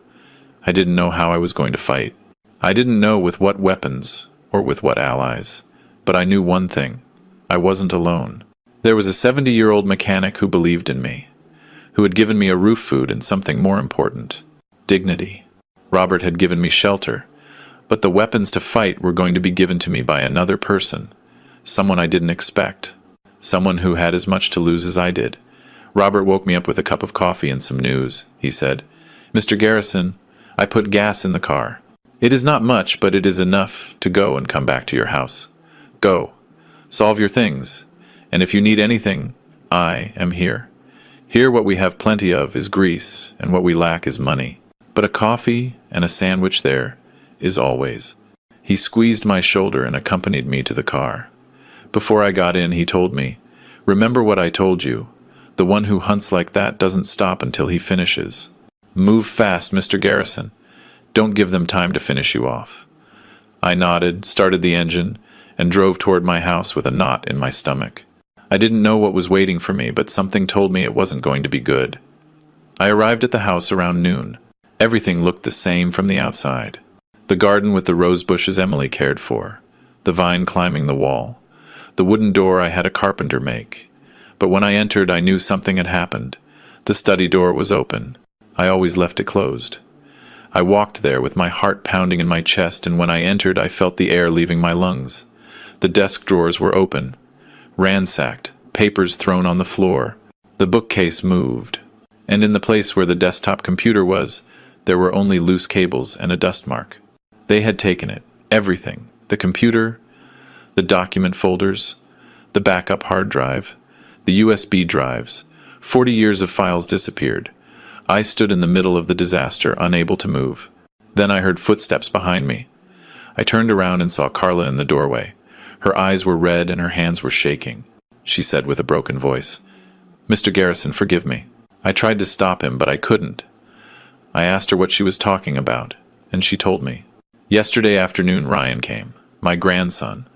I didn't know how I was going to fight. I didn't know with what weapons or with what allies. But I knew one thing. I wasn't alone. There was a 70-year-old mechanic who believed in me, who had given me a roof, food, and something more important: dignity. Robert had given me shelter, but the weapons to fight were going to be given to me by another person, someone I didn't expect, someone who had as much to lose as I did. Robert woke me up with a cup of coffee and some news. He said, "Mr. Garrison, I put gas in the car. It is not much, but it is enough to go and come back to your house. Go. Solve your things. And if you need anything, I am here. Here what we have plenty of is grease, and what we lack is money. But a coffee and a sandwich there is always." He squeezed my shoulder and accompanied me to the car. Before I got in, he told me, "Remember what I told you. The one who hunts like that doesn't stop until he finishes. Move fast, Mr. Garrison. Don't give them time to finish you off." I nodded, started the engine, and drove toward my house with a knot in my stomach. I didn't know what was waiting for me, but something told me it wasn't going to be good. I arrived at the house around noon. Everything looked the same from the outside. The garden with the rose bushes Emily cared for, the vine climbing the wall, the wooden door I had a carpenter make. But when I entered, I knew something had happened. The study door was open. I always left it closed. I walked there with my heart pounding in my chest, and when I entered, I felt the air leaving my lungs. The desk drawers were open, ransacked, papers thrown on the floor. The bookcase moved, and in the place where the desktop computer was, there were only loose cables and a dust mark. They had taken it, everything, the computer, the document folders, the backup hard drive, the USB drives. 40 years of files disappeared. I stood in the middle of the disaster, unable to move. Then I heard footsteps behind me. I turned around and saw Carla in the doorway. Her eyes were red and her hands were shaking. She said with a broken voice, "Mr. Garrison, forgive me." I tried to stop him, but I couldn't. I asked her what she was talking about, and she told me. Yesterday afternoon, Ryan came, my grandson,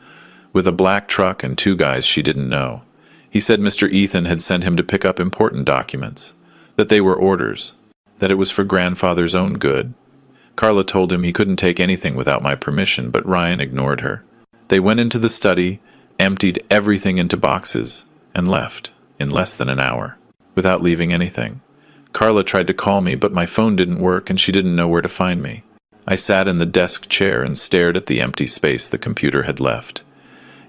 with a black truck and 2 guys she didn't know. He said Mr. Ethan had sent him to pick up important documents, that they were orders, that it was for grandfather's own good. Carla told him he couldn't take anything without my permission, but Ryan ignored her. They went into the study, emptied everything into boxes, and left, in less than an hour, without leaving anything. Carla tried to call me, but my phone didn't work and she didn't know where to find me. I sat in the desk chair and stared at the empty space the computer had left.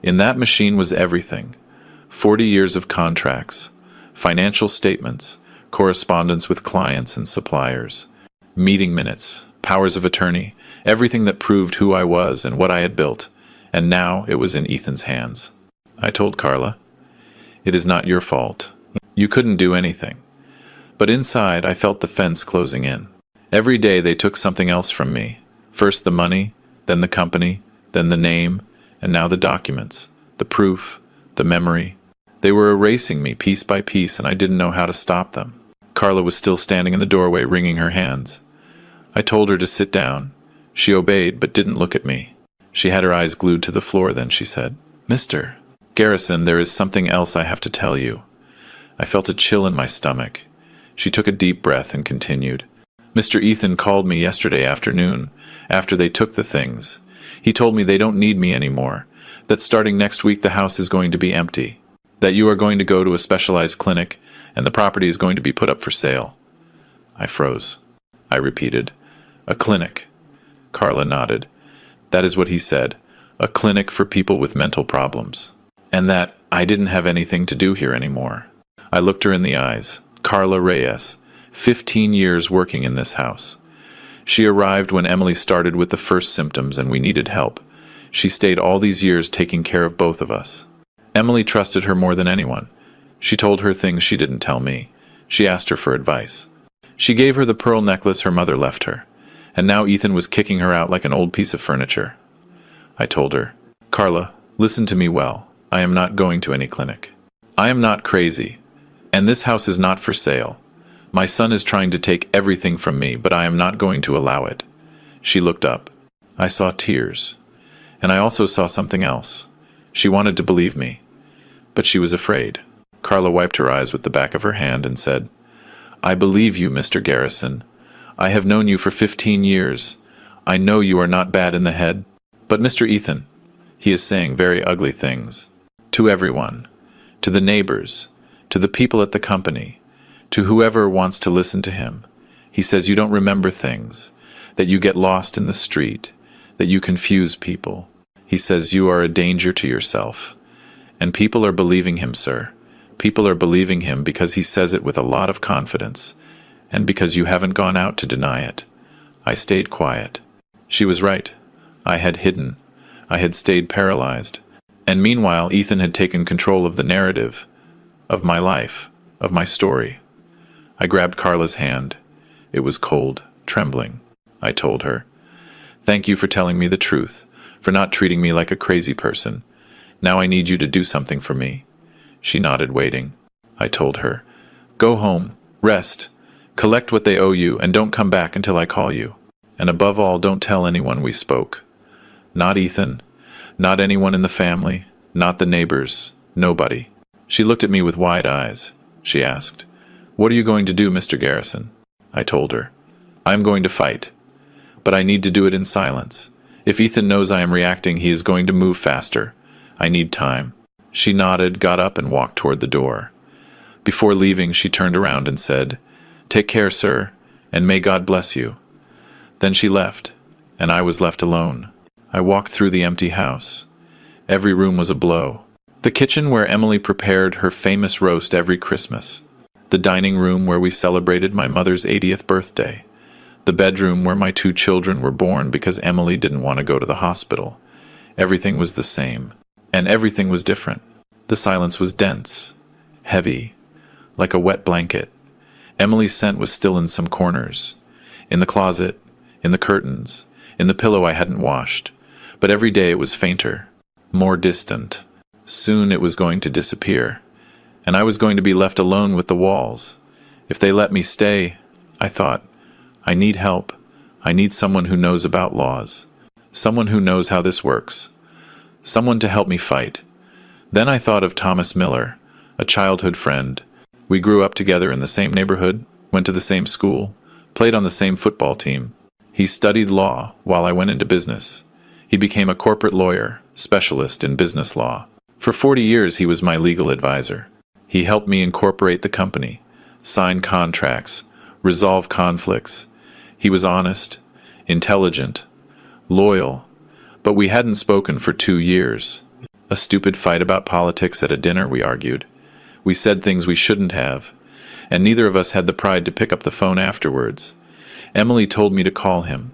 In that machine was everything: 40 years of contracts, financial statements, correspondence with clients and suppliers, meeting minutes, powers of attorney, everything that proved who I was and what I had built. And now it was in Ethan's hands. I told Carla, "It is not your fault. You couldn't do anything." But inside, I felt the fence closing in. Every day they took something else from me. First the money, then the company, then the name, and now the documents, the proof, the memory. They were erasing me piece by piece, and I didn't know how to stop them. Carla was still standing in the doorway, wringing her hands. I told her to sit down. She obeyed, but didn't look at me. She had her eyes glued to the floor, then she said, "Mr. Garrison, there is something else I have to tell you." I felt a chill in my stomach. She took a deep breath and continued. "Mr. Ethan called me yesterday afternoon, after they took the things. He told me they don't need me anymore, that starting next week the house is going to be empty, that you are going to go to a specialized clinic, and the property is going to be put up for sale." I froze. I repeated, "A clinic." Carla nodded. "That is what he said, a clinic for people with mental problems. And that I didn't have anything to do here anymore." I looked her in the eyes. Carla Reyes, 15 years working in this house. She arrived when Emily started with the first symptoms and we needed help. She stayed all these years taking care of both of us. Emily trusted her more than anyone. She told her things she didn't tell me. She asked her for advice. She gave her the pearl necklace her mother left her. And now Ethan was kicking her out like an old piece of furniture. I told her, "Carla, listen to me well. I am not going to any clinic. I am not crazy. And this house is not for sale. My son is trying to take everything from me, but I am not going to allow it." She looked up. I saw tears. And I also saw something else. She wanted to believe me, but she was afraid. Carla wiped her eyes with the back of her hand and said, "I believe you, Mr. Garrison. I have known you for 15 years. I know you are not bad in the head. But Mr. Ethan, he is saying very ugly things. To everyone. To the neighbors. To the people at the company. To whoever wants to listen to him, he says you don't remember things, that you get lost in the street, that you confuse people. He says you are a danger to yourself. And people are believing him, sir. People are believing him because he says it with a lot of confidence, and because you haven't gone out to deny it. I stayed quiet. She was right. I had hidden. I had stayed paralyzed. And meanwhile, Ethan had taken control of the narrative, of my life, of my story. I grabbed Carla's hand. It was cold, trembling. I told her, "Thank you for telling me the truth, for not treating me like a crazy person. Now I need you to do something for me." She nodded, waiting. I told her, "Go home, rest, collect what they owe you, and don't come back until I call you. And above all, don't tell anyone we spoke. Not Ethan, not anyone in the family, not the neighbors, nobody." She looked at me with wide eyes. She asked, "What are you going to do, Mr. Garrison?" I told her, "I am going to fight, but I need to do it in silence. If Ethan knows I am reacting, he is going to move faster. I need time." She nodded, got up, and walked toward the door. Before leaving, she turned around and said, "Take care, sir, and may God bless you." Then she left, and I was left alone. I walked through the empty house. Every room was a blow. The kitchen where Emily prepared her famous roast every Christmas. The dining room where we celebrated my mother's 80th birthday. The bedroom where my 2 children were born because Emily didn't want to go to the hospital. Everything was the same, and everything was different. The silence was dense, heavy, like a wet blanket. Emily's scent was still in some corners, in the closet, in the curtains, in the pillow I hadn't washed. But every day it was fainter, more distant. Soon it was going to disappear, and I was going to be left alone with the walls. If they let me stay, I thought, I need help. I need someone who knows about laws. Someone who knows how this works. Someone to help me fight. Then I thought of Thomas Miller, a childhood friend. We grew up together in the same neighborhood, went to the same school, played on the same football team. He studied law while I went into business. He became a corporate lawyer, specialist in business law. For 40 years he was my legal advisor. He helped me incorporate the company, sign contracts, resolve conflicts. He was honest, intelligent, loyal, but we hadn't spoken for 2 years. A stupid fight about politics at a dinner, we argued. We said things we shouldn't have, and neither of us had the pride to pick up the phone afterwards. Emily told me to call him.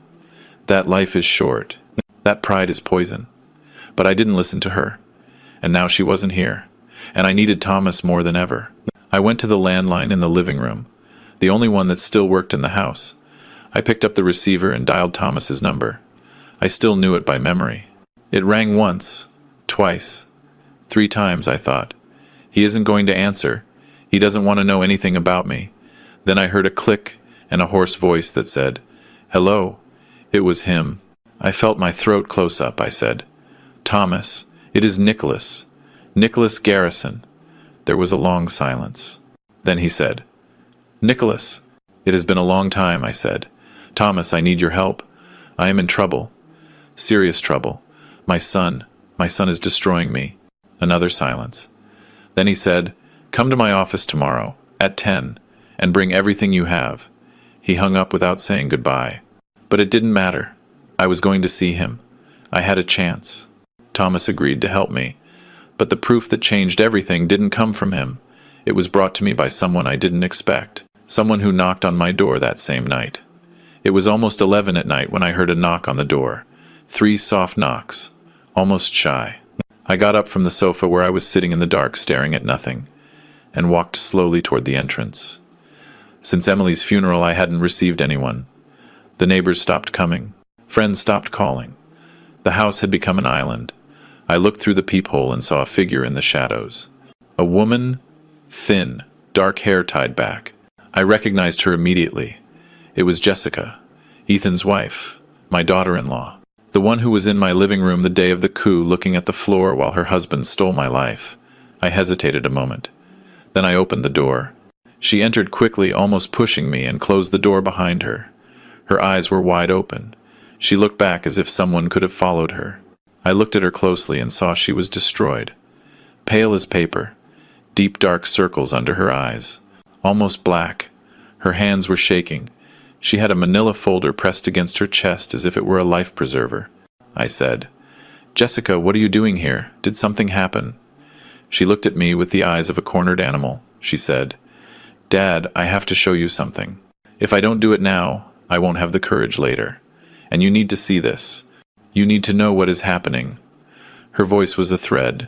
That life is short. That pride is poison. But I didn't listen to her. And now she wasn't here, and I needed Thomas more than ever. I went to the landline in the living room, the only one that still worked in the house. I picked up the receiver and dialed Thomas's number. I still knew it by memory. It rang once, twice, 3 times, I thought. He isn't going to answer. He doesn't want to know anything about me. Then I heard a click and a hoarse voice that said, "Hello." It was him. I felt my throat close up. I said, "Thomas, it is Nicholas. Nicholas Garrison." There was a long silence. Then he said, "Nicholas." "It has been a long time," I said. "Thomas, I need your help. I am in trouble. Serious trouble. My son is destroying me." Another silence. Then he said, "Come to my office tomorrow, at 10, and bring everything you have." He hung up without saying goodbye. But it didn't matter. I was going to see him. I had a chance. Thomas agreed to help me. But the proof that changed everything didn't come from him. It was brought to me by someone I didn't expect. Someone who knocked on my door that same night. It was almost 11 at night when I heard a knock on the door. 3 soft knocks. Almost shy. I got up from the sofa where I was sitting in the dark staring at nothing, and walked slowly toward the entrance. Since Emily's funeral I hadn't received anyone. The neighbors stopped coming. Friends stopped calling. The house had become an island. I looked through the peephole and saw a figure in the shadows. A woman, thin, dark hair tied back. I recognized her immediately. It was Jessica, Ethan's wife, my daughter-in-law. The one who was in my living room the day of the coup looking at the floor while her husband stole my life. I hesitated a moment. Then I opened the door. She entered quickly, almost pushing me, and closed the door behind her. Her eyes were wide open. She looked back as if someone could have followed her. I looked at her closely and saw she was destroyed. Pale as paper, deep dark circles under her eyes. almost black. Her hands were shaking. She had a manila folder pressed against her chest as if it were a life preserver. I said, "Jessica, what are you doing here? Did something happen?" She looked at me with the eyes of a cornered animal. She said, "Dad, I have to show you something. If I don't do it now, I won't have the courage later. And you need to see this. You need to know what is happening." Her voice was a thread.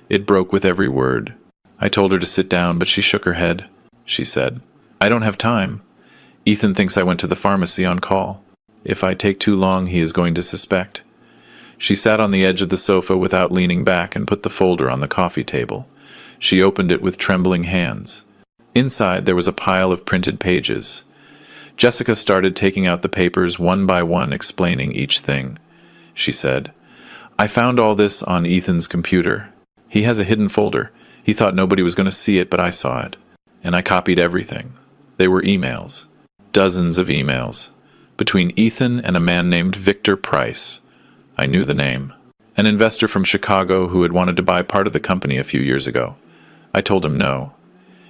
It broke with every word. I told her to sit down, but she shook her head. She said, "I don't have time. Ethan thinks I went to the pharmacy on call. If I take too long, he is going to suspect." She sat on the edge of the sofa without leaning back and put the folder on the coffee table. She opened it with trembling hands. Inside, there was a pile of printed pages. Jessica started taking out the papers one by one, explaining each thing. She said, "I found all this on Ethan's computer. He has a hidden folder. He thought nobody was going to see it, but I saw it. And I copied everything. They were emails. Dozens of emails. Between Ethan and a man named Victor Price. I knew the name. An investor from Chicago who had wanted to buy part of the company a few years ago. I told him no.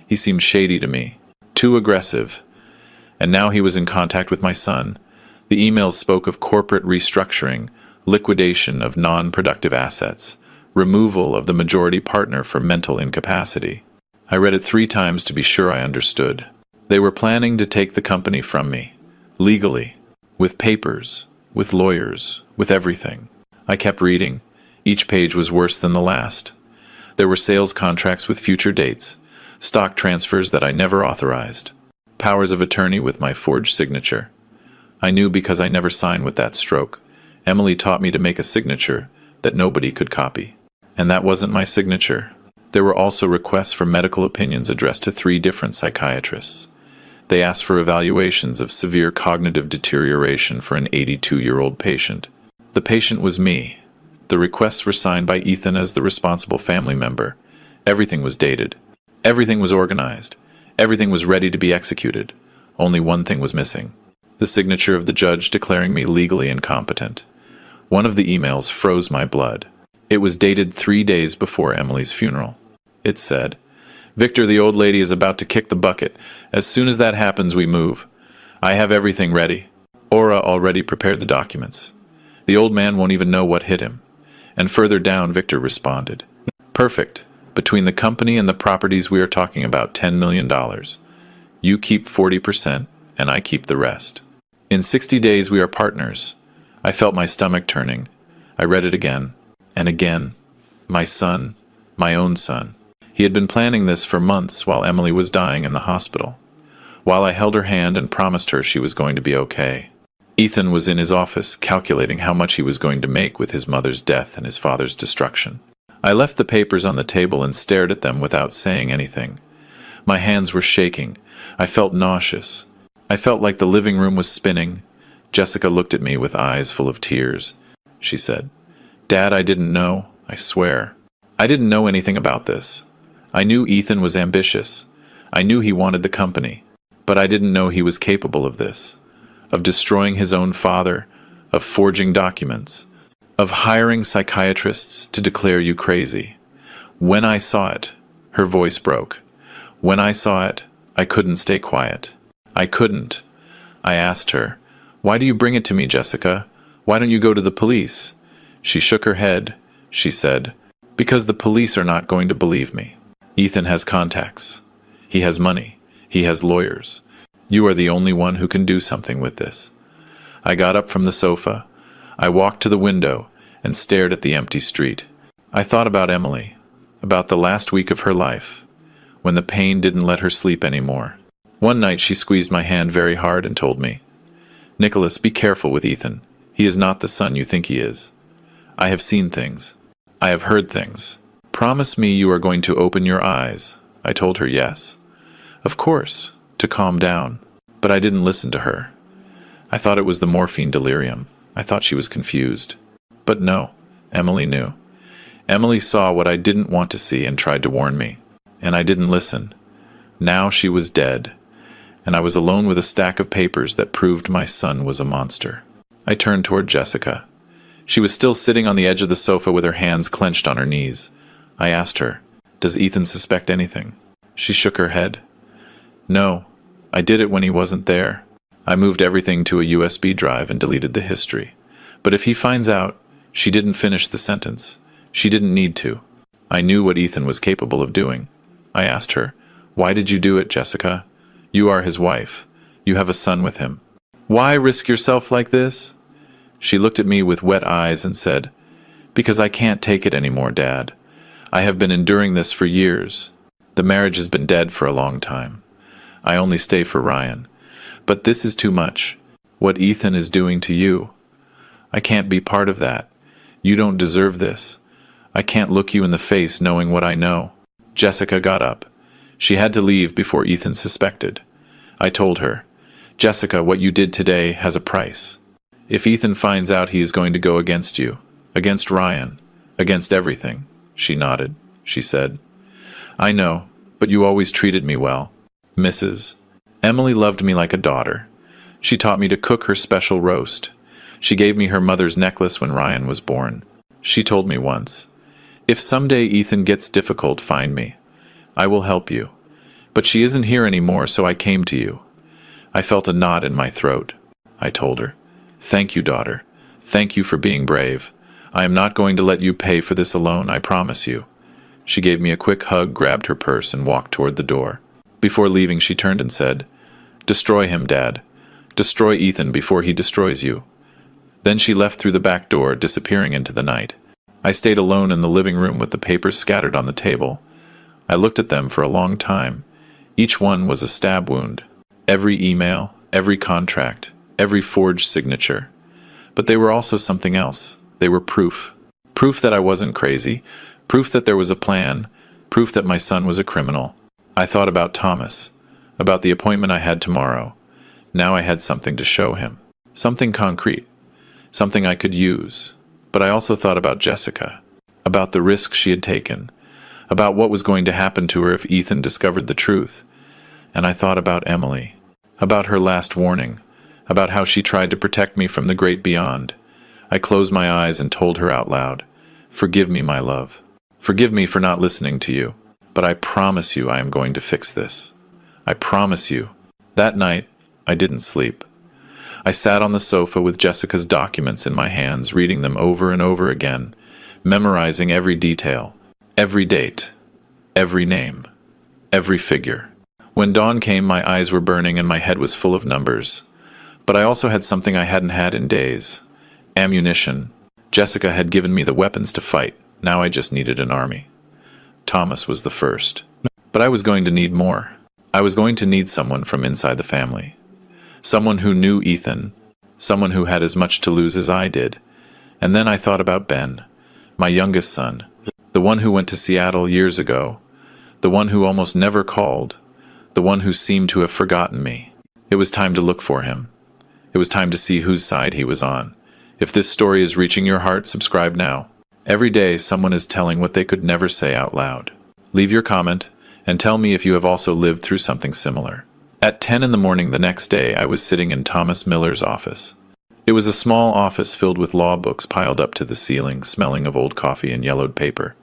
He seemed shady to me. Too aggressive. And now he was in contact with my son. The emails spoke of corporate restructuring, liquidation of non-productive assets, removal of the majority partner for mental incapacity. I read it 3 times to be sure I understood. They were planning to take the company from me. Legally. With papers. With lawyers. With everything. I kept reading. Each page was worse than the last. There were sales contracts with future dates. Stock transfers that I never authorized. Powers of attorney with my forged signature. I knew because I never signed with that stroke. Emily taught me to make a signature that nobody could copy. And that wasn't my signature. There were also requests for medical opinions addressed to 3 different psychiatrists. They asked for evaluations of severe cognitive deterioration for an 82-year-old patient. The patient was me. The requests were signed by Ethan as the responsible family member. Everything was dated. Everything was organized. Everything was ready to be executed. Only one thing was missing. The signature of the judge declaring me legally incompetent. One of the emails froze my blood. It was dated 3 days before Emily's funeral. It said, "Victor, the old lady is about to kick the bucket. As soon as that happens, we move. I have everything ready. Aura already prepared the documents. The old man won't even know what hit him." And further down, Victor responded, "Perfect. Between the company and the properties we are talking about, $10 million. You keep 40% and I keep the rest. In 60 days, we are partners." I felt my stomach turning. I read it again and again. My son, my own son. He had been planning this for months while Emily was dying in the hospital. While I held her hand and promised her she was going to be okay. Ethan was in his office calculating how much he was going to make with his mother's death and his father's destruction. I left the papers on the table and stared at them without saying anything. My hands were shaking. I felt nauseous. I felt like the living room was spinning. Jessica looked at me with eyes full of tears. She said, "Dad, I didn't know. I swear. I didn't know anything about this. I knew Ethan was ambitious. I knew he wanted the company. But I didn't know he was capable of this. Of destroying his own father. Of forging documents. Of hiring psychiatrists to declare you crazy. When I saw it," her voice broke. "When I saw it, I couldn't stay quiet. I couldn't." I asked her, "Why do you bring it to me, Jessica? Why don't you go to the police?" She shook her head. She said, "Because the police are not going to believe me. Ethan has contacts. He has money. He has lawyers. You are the only one who can do something with this." I got up from the sofa. I walked to the window and stared at the empty street. I thought about Emily, about the last week of her life, when the pain didn't let her sleep anymore. One night she squeezed my hand very hard and told me, "Nicholas, be careful with Ethan. He is not the son you think he is. I have seen things. I have heard things. Promise me you are going to open your eyes." I told her yes. Of course, to calm down. But I didn't listen to her. I thought it was the morphine delirium. I thought she was confused. But no, Emily knew. Emily saw what I didn't want to see and tried to warn me. And I didn't listen. Now she was dead. And I was alone with a stack of papers that proved my son was a monster. I turned toward Jessica. She was still sitting on the edge of the sofa with her hands clenched on her knees. I asked her, "Does Ethan suspect anything?" She shook her head. No, I did it when he wasn't there. I moved everything to a USB drive and deleted the history. But if he finds out, she didn't finish the sentence. She didn't need to. I knew what Ethan was capable of doing. I asked her, "Why did you do it, Jessica? You are his wife. You have a son with him. Why risk yourself like this?" She looked at me with wet eyes and said, "Because I can't take it anymore, Dad. I have been enduring this for years. The marriage has been dead for a long time. I only stay for Ryan. But this is too much. What Ethan is doing to you. I can't be part of that. You don't deserve this. I can't look you in the face knowing what I know." Jessica got up. She had to leave before Ethan suspected. I told her, "Jessica, what you did today has a price. If Ethan finds out, he is going to go against you, against Ryan, against everything." She nodded. She said, "I know, but you always treated me well, Mrs. Emily loved me like a daughter. She taught me to cook her special roast. She gave me her mother's necklace when Ryan was born. She told me once, 'If someday Ethan gets difficult, find me. I will help you.' But she isn't here anymore, so I came to you." I felt a knot in my throat. I told her, "Thank you, daughter. Thank you for being brave. I am not going to let you pay for this alone, I promise you." She gave me a quick hug, grabbed her purse, and walked toward the door. Before leaving, she turned and said, "Destroy him, Dad. Destroy Ethan before he destroys you." Then she left through the back door, disappearing into the night. I stayed alone in the living room with the papers scattered on the table. I looked at them for a long time. Each one was a stab wound. Every email, every contract, every forged signature. But they were also something else. They were proof. Proof that I wasn't crazy. Proof that there was a plan. Proof that my son was a criminal. I thought about Thomas, about the appointment I had tomorrow. Now I had something to show him. Something concrete. Something I could use. But I also thought about Jessica, about the risk she had taken, about what was going to happen to her if Ethan discovered the truth. And I thought about Emily, about her last warning, about how she tried to protect me from the great beyond. I closed my eyes and told her out loud, "Forgive me, my love. Forgive me for not listening to you. But I promise you I am going to fix this. I promise you." That night, I didn't sleep. I sat on the sofa with Jessica's documents in my hands, reading them over and over again, memorizing every detail, every date, every name, every figure. When dawn came, my eyes were burning and my head was full of numbers. But I also had something I hadn't had in days. Ammunition. Jessica had given me the weapons to fight. Now I just needed an army. Thomas was the first. But I was going to need more. I was going to need someone from inside the family. Someone who knew Ethan. Someone who had as much to lose as I did. And then I thought about Ben, my youngest son, the one who went to Seattle years ago, the one who almost never called, the one who seemed to have forgotten me. It was time to look for him. It was time to see whose side he was on. If this story is reaching your heart, subscribe now. Every day, someone is telling what they could never say out loud. Leave your comment, and tell me if you have also lived through something similar. At 10 in the morning the next day, I was sitting in Thomas Miller's office. It was a small office filled with law books piled up to the ceiling, smelling of old coffee and yellowed paper.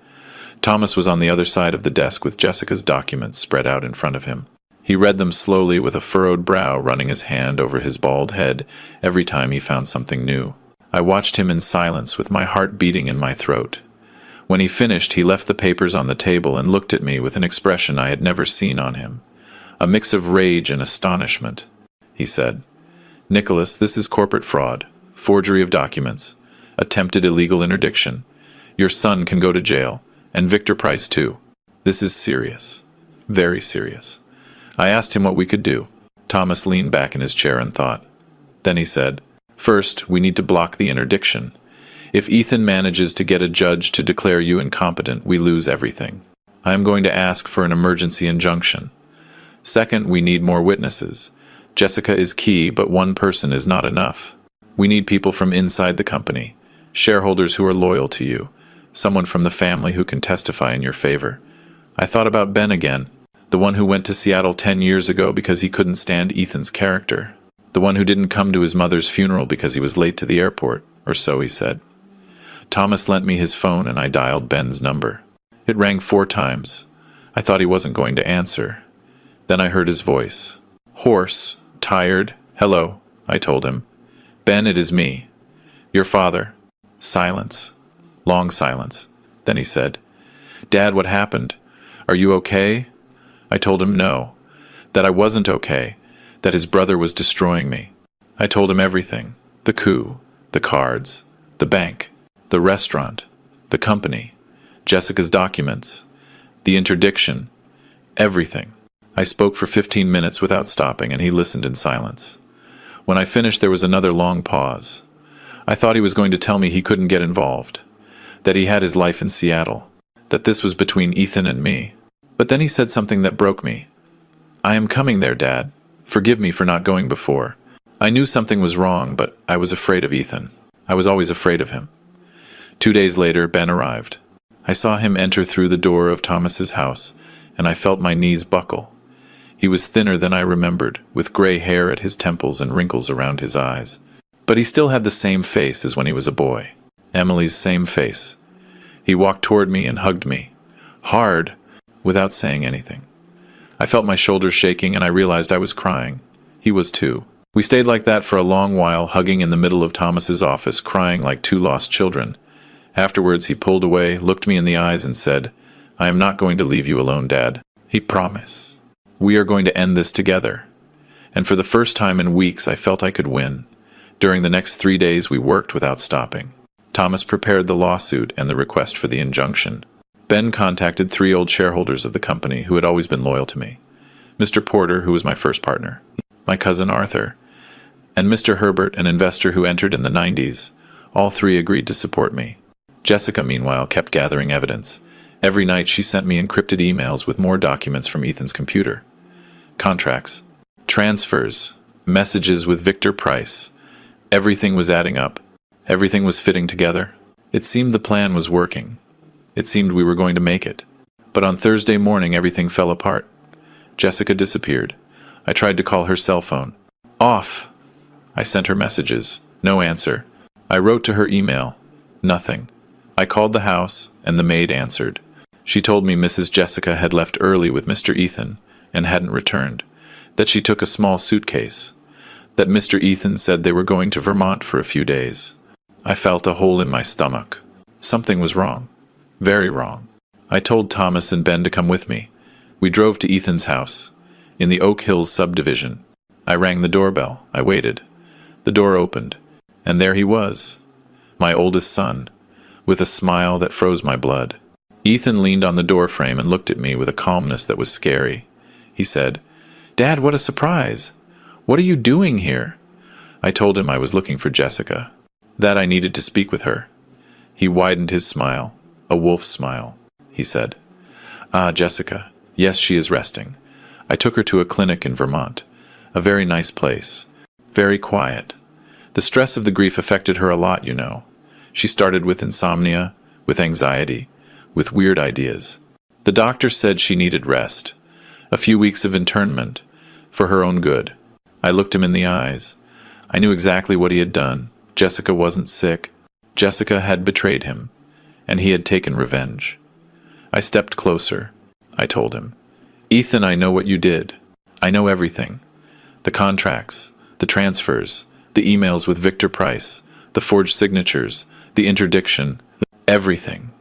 Thomas was on the other side of the desk with Jessica's documents spread out in front of him. He read them slowly with a furrowed brow, running his hand over his bald head every time he found something new. I watched him in silence, with my heart beating in my throat. When he finished, he left the papers on the table and looked at me with an expression I had never seen on him. A mix of rage and astonishment. He said, "Nicholas, this is corporate fraud, forgery of documents, attempted illegal interdiction. Your son can go to jail, and Victor Price too. This is serious. Very serious." I asked him what we could do. Thomas leaned back in his chair and thought. Then he said, "First, we need to block the interdiction. If Ethan manages to get a judge to declare you incompetent, we lose everything. I am going to ask for an emergency injunction. Second, we need more witnesses. Jessica is key, but one person is not enough. We need people from inside the company, shareholders who are loyal to you, someone from the family who can testify in your favor." I thought about Ben again, the one who went to Seattle 10 years ago because he couldn't stand Ethan's character. The one who didn't come to his mother's funeral because he was late to the airport, or so he said. Thomas lent me his phone and I dialed Ben's number. It rang 4 times. I thought he wasn't going to answer. Then I heard his voice. Hoarse, tired. Hello, I told him. Ben, it is me. Your father. Silence. Long silence. Then he said, Dad, what happened? Are you okay? I told him no, that I wasn't okay, that his brother was destroying me. I told him everything. The coup, the cards, the bank, the restaurant, the company, Jessica's documents, the interdiction, everything. I spoke for 15 minutes without stopping, and he listened in silence. When I finished, there was another long pause. I thought he was going to tell me he couldn't get involved, that he had his life in Seattle, that this was between Ethan and me. But then he said something that broke me. I am coming there, Dad. Forgive me for not going before. I knew something was wrong, but I was afraid of Ethan. I was always afraid of him. 2 days later, Ben arrived. I saw him enter through the door of Thomas's house, and I felt my knees buckle. He was thinner than I remembered, with gray hair at his temples and wrinkles around his eyes. But he still had the same face as when he was a boy. Emily's same face. He walked toward me and hugged me. Hard, without saying anything. I felt my shoulders shaking, and I realized I was crying. He was too. We stayed like that for a long while, hugging in the middle of Thomas's office, crying like two lost children. Afterwards, he pulled away, looked me in the eyes, and said, I am not going to leave you alone, Dad. He promised. We are going to end this together. And for the first time in weeks, I felt I could win. During the next 3 days, we worked without stopping. Thomas prepared the lawsuit and the request for the injunction. Ben contacted 3 old shareholders of the company who had always been loyal to me. Mr. Porter, who was my first partner, my cousin Arthur, and Mr. Herbert, an investor who entered in the 90s. All 3 agreed to support me. Jessica, meanwhile, kept gathering evidence. Every night she sent me encrypted emails with more documents from Ethan's computer. Contracts, transfers, messages with Victor Price. Everything was adding up. Everything was fitting together. It seemed the plan was working. It seemed we were going to make it. But on Thursday morning, everything fell apart. Jessica disappeared. I tried to call her cell phone. Off! I sent her messages. No answer. I wrote to her email. Nothing. I called the house, and the maid answered. She told me Mrs. Jessica had left early with Mr. Ethan and hadn't returned, that she took a small suitcase, that Mr. Ethan said they were going to Vermont for a few days. I felt a hole in my stomach. Something was wrong. Very wrong. I told Thomas and Ben to come with me. We drove to Ethan's house, in the Oak Hills subdivision. I rang the doorbell. I waited. The door opened, and there he was, my oldest son, with a smile that froze my blood. Ethan leaned on the doorframe and looked at me with a calmness that was scary. He said, Dad, what a surprise! What are you doing here? I told him I was looking for Jessica, that I needed to speak with her. He widened his smile, a wolf's smile. He said, Ah, Jessica. Yes, she is resting. I took her to a clinic in Vermont, a very nice place, very quiet. The stress of the grief affected her a lot, you know. She started with insomnia, with anxiety, with weird ideas. The doctor said she needed rest, a few weeks of internment, for her own good. I looked him in the eyes. I knew exactly what he had done. Jessica wasn't sick. Jessica had betrayed him, and he had taken revenge. I stepped closer. I told him, Ethan, I know what you did. I know everything. The contracts, the transfers, the emails with Victor Price, the forged signatures, the interdiction, everything.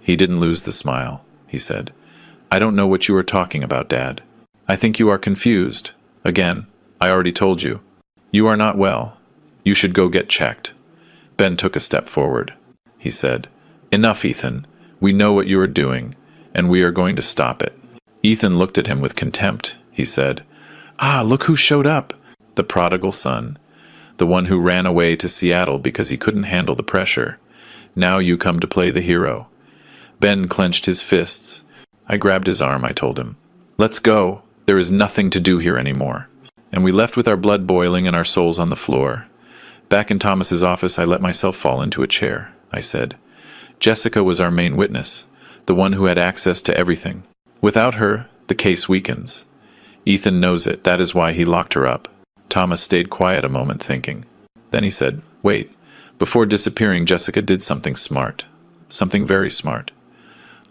He didn't lose the smile. He said, I don't know what you are talking about, Dad. I think you are confused. Again, I already told you. You are not well. You should go get checked. Ben took a step forward. He said, Enough, Ethan. We know what you are doing, and we are going to stop it. Ethan looked at him with contempt. He said, Ah, look who showed up. The prodigal son. The one who ran away to Seattle because he couldn't handle the pressure. Now you come to play the hero. Ben clenched his fists. I grabbed his arm. I told him, Let's go. There is nothing to do here anymore. And we left with our blood boiling and our souls on the floor. Back in Thomas's office, I let myself fall into a chair. I said, Jessica was our main witness, the one who had access to everything. Without her, the case weakens. Ethan knows it. That is why he locked her up. Thomas stayed quiet a moment, thinking. Then he said, Wait. Before disappearing, Jessica did something smart. Something very smart.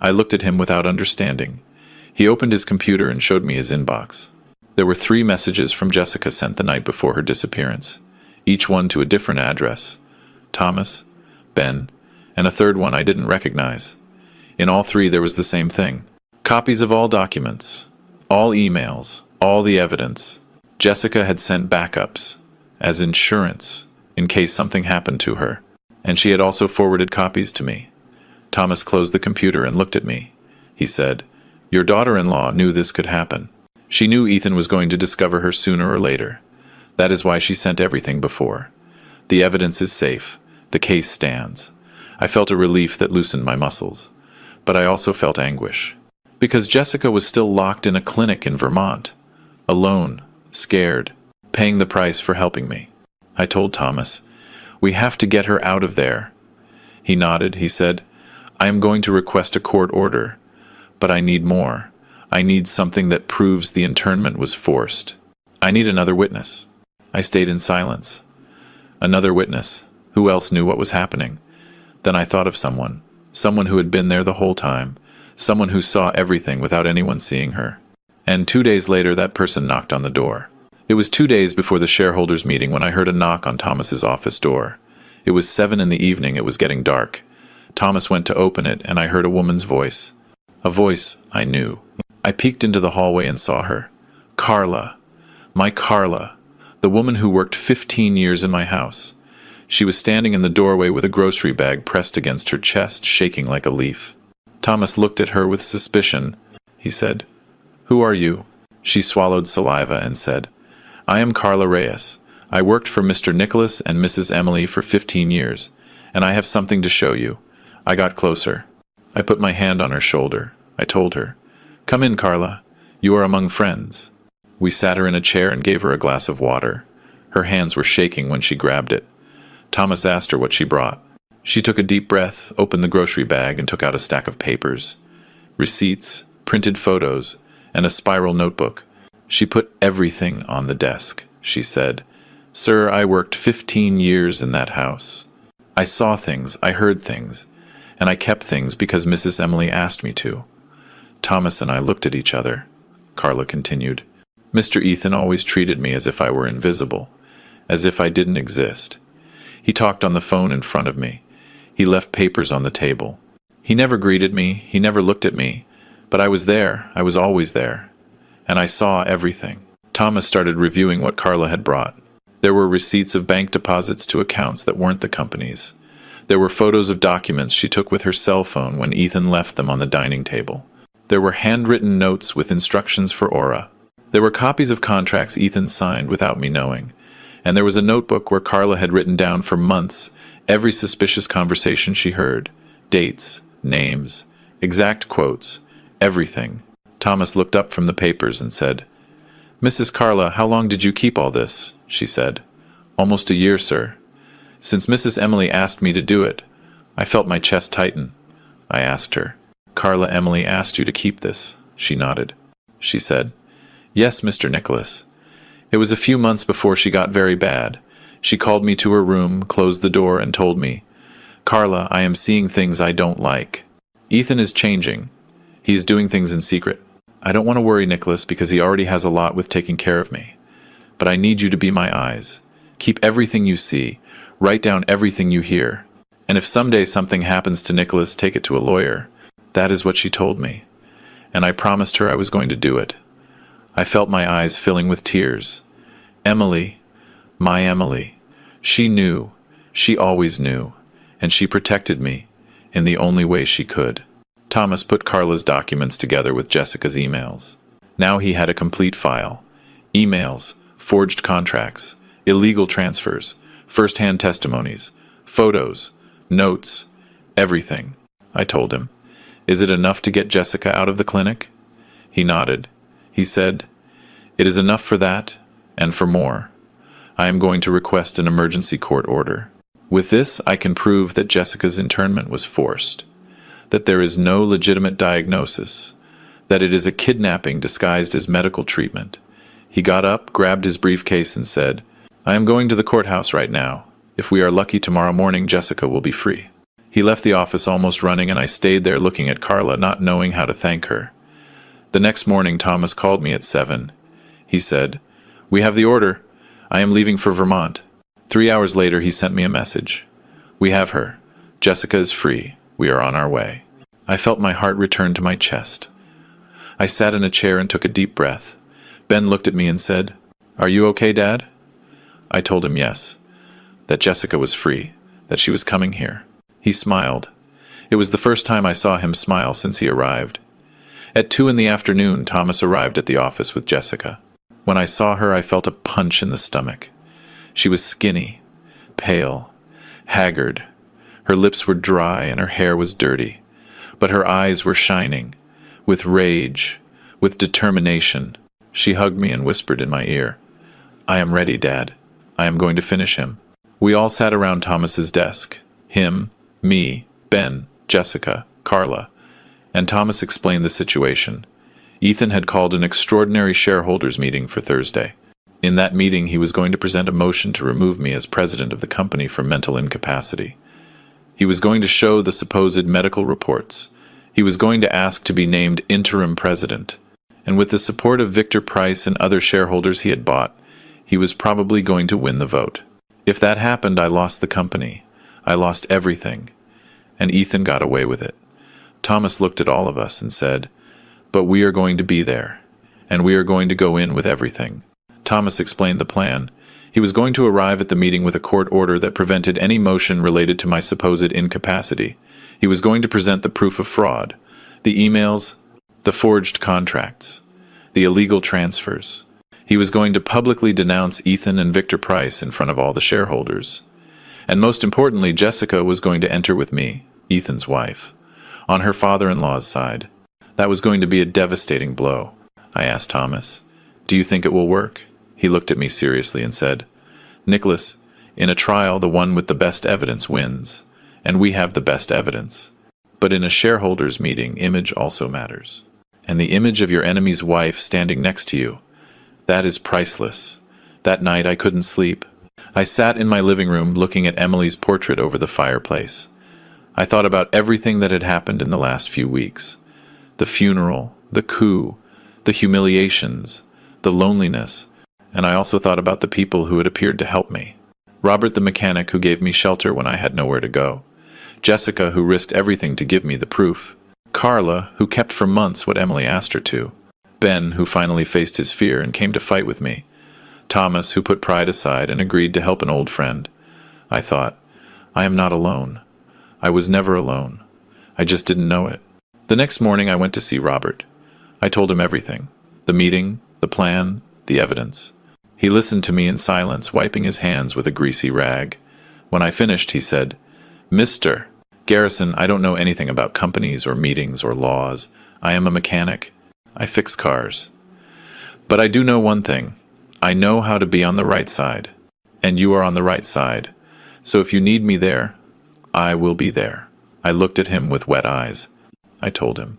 I looked at him without understanding. He opened his computer and showed me his inbox. There were 3 messages from Jessica sent the night before her disappearance, each one to a different address: Thomas, Ben, and a third one I didn't recognize. In all 3 there was the same thing: copies of all documents, all emails, all the evidence. Jessica had sent backups as insurance in case something happened to her, and she had also forwarded copies to me. Thomas closed the computer and looked at me. He said, "Your daughter-in-law knew this could happen. She knew Ethan was going to discover her sooner or later. That is why she sent everything before. The evidence is safe. The case stands." I felt a relief that loosened my muscles, but I also felt anguish. Because Jessica was still locked in a clinic in Vermont, alone, scared, paying the price for helping me. I told Thomas, "We have to get her out of there." He nodded. He said, "I am going to request a court order, but I need more. I need something that proves the internment was forced. I need another witness." I stayed in silence. Another witness. Who else knew what was happening? Then I thought of someone who had been there the whole time, someone who saw everything without anyone seeing her. And 2 days later, that person knocked on the door. It was 2 days before the shareholders' meeting when I heard a knock on Thomas's office door. It was 7 in the evening. It was getting dark. Thomas went to open it, and I heard a woman's voice. A voice I knew. I peeked into the hallway and saw her. Carla. My Carla. The woman who worked 15 years in my house. She was standing in the doorway with a grocery bag pressed against her chest, shaking like a leaf. Thomas looked at her with suspicion. He said, "Who are you?" She swallowed saliva and said, "I am Carla Reyes. I worked for Mr. Nicholas and Mrs. Emily for 15 years, and I have something to show you." I got closer. I put my hand on her shoulder. I told her, "Come in, Carla. You are among friends." We sat her in a chair and gave her a glass of water. Her hands were shaking when she grabbed it. Thomas asked her what she brought. She took a deep breath, opened the grocery bag, and took out a stack of papers, receipts, printed photos, and a spiral notebook. She put everything on the desk. She said, "Sir, I worked 15 years in that house. I saw things, I heard things, and I kept things because Mrs. Emily asked me to." Thomas and I looked at each other. Carla continued, "Mr. Ethan always treated me as if I were invisible, as if I didn't exist. He talked on the phone in front of me. He left papers on the table. He never greeted me, he never looked at me, but I was there, I was always there. And I saw everything." Thomas started reviewing what Carla had brought. There were receipts of bank deposits to accounts that weren't the company's. There were photos of documents she took with her cell phone when Ethan left them on the dining table. There were handwritten notes with instructions for Aura. There were copies of contracts Ethan signed without me knowing. And there was a notebook where Carla had written down for months every suspicious conversation she heard. Dates, names, exact quotes, everything. Thomas looked up from the papers and said, "Mrs. Carla, how long did you keep all this?" she said. "Almost a year, sir. Since Mrs. Emily asked me to do it, I felt my chest tighten." I asked her, "Carla, Emily asked you to keep this?" She nodded. She said, "Yes, Mr. Nicholas. It was a few months before she got very bad. She called me to her room, closed the door, and told me, 'Carla, I am seeing things I don't like. Ethan is changing. He is doing things in secret. I don't want to worry Nicholas because he already has a lot with taking care of me. But I need you to be my eyes. Keep everything you see. Write down everything you hear. And if someday something happens to Nicholas, take it to a lawyer.' That is what she told me. And I promised her I was going to do it. I felt my eyes filling with tears. Emily, my Emily. She knew. She always knew. And she protected me in the only way she could." Thomas put Carla's documents together with Jessica's emails. Now he had a complete file. Emails, forged contracts, illegal transfers, first-hand testimonies, photos, notes, everything. I told him, "Is it enough to get Jessica out of the clinic?" He nodded. He said, "It is enough for that, and for more. I am going to request an emergency court order. With this, I can prove that Jessica's internment was forced, that there is no legitimate diagnosis, that it is a kidnapping disguised as medical treatment." He got up, grabbed his briefcase, and said, "I am going to the courthouse right now. If we are lucky tomorrow morning, Jessica will be free." He left the office almost running, and I stayed there looking at Carla, not knowing how to thank her. The next morning, Thomas called me at 7. He said, "We have the order. I am leaving for Vermont." 3 hours later, he sent me a message. "We have her. Jessica is free. We are on our way." I felt my heart return to my chest. I sat in a chair and took a deep breath. Ben looked at me and said, "Are you okay, Dad?" I told him yes, that Jessica was free, that she was coming here. He smiled. It was the first time I saw him smile since he arrived. At 2 in the afternoon, Thomas arrived at the office with Jessica. When I saw her, I felt a punch in the stomach. She was skinny, pale, haggard. Her lips were dry and her hair was dirty, but her eyes were shining, with rage, with determination. She hugged me and whispered in my ear, "I am ready, Dad. I am going to finish him." We all sat around Thomas's desk. Him, me, Ben, Jessica, Carla, and Thomas explained the situation. Ethan had called an extraordinary shareholders meeting for Thursday. In that meeting, he was going to present a motion to remove me as president of the company for mental incapacity. He was going to show the supposed medical reports. He was going to ask to be named interim president. And with the support of Victor Price and other shareholders he had bought, he was probably going to win the vote. If that happened, I lost the company. I lost everything. And Ethan got away with it. Thomas looked at all of us and said, "But we are going to be there, and we are going to go in with everything." Thomas explained the plan. He was going to arrive at the meeting with a court order that prevented any motion related to my supposed incapacity. He was going to present the proof of fraud, the emails, the forged contracts, the illegal transfers. He was going to publicly denounce Ethan and Victor Price in front of all the shareholders. And most importantly, Jessica was going to enter with me, Ethan's wife, on her father-in-law's side. That was going to be a devastating blow. I asked Thomas, "Do you think it will work?" He looked at me seriously and said, "Nicholas, in a trial, the one with the best evidence wins, and we have the best evidence. But in a shareholders' meeting, image also matters. And the image of your enemy's wife standing next to you, that is priceless." That night I couldn't sleep. I sat in my living room looking at Emily's portrait over the fireplace. I thought about everything that had happened in the last few weeks. The funeral, the coup, the humiliations, the loneliness, and I also thought about the people who had appeared to help me. Robert the mechanic who gave me shelter when I had nowhere to go. Jessica who risked everything to give me the proof. Carla who kept for months what Emily asked her to. Ben who finally faced his fear and came to fight with me. Thomas who put pride aside and agreed to help an old friend. I thought, I am not alone. I was never alone. I just didn't know it. The next morning I went to see Robert. I told him everything. The meeting, the plan, the evidence. He listened to me in silence, wiping his hands with a greasy rag. When I finished, he said, "Mr. Garrison, I don't know anything about companies or meetings or laws. I am a mechanic. I fix cars. But I do know one thing. I know how to be on the right side. And you are on the right side. So if you need me there, I will be there." I looked at him with wet eyes. I told him,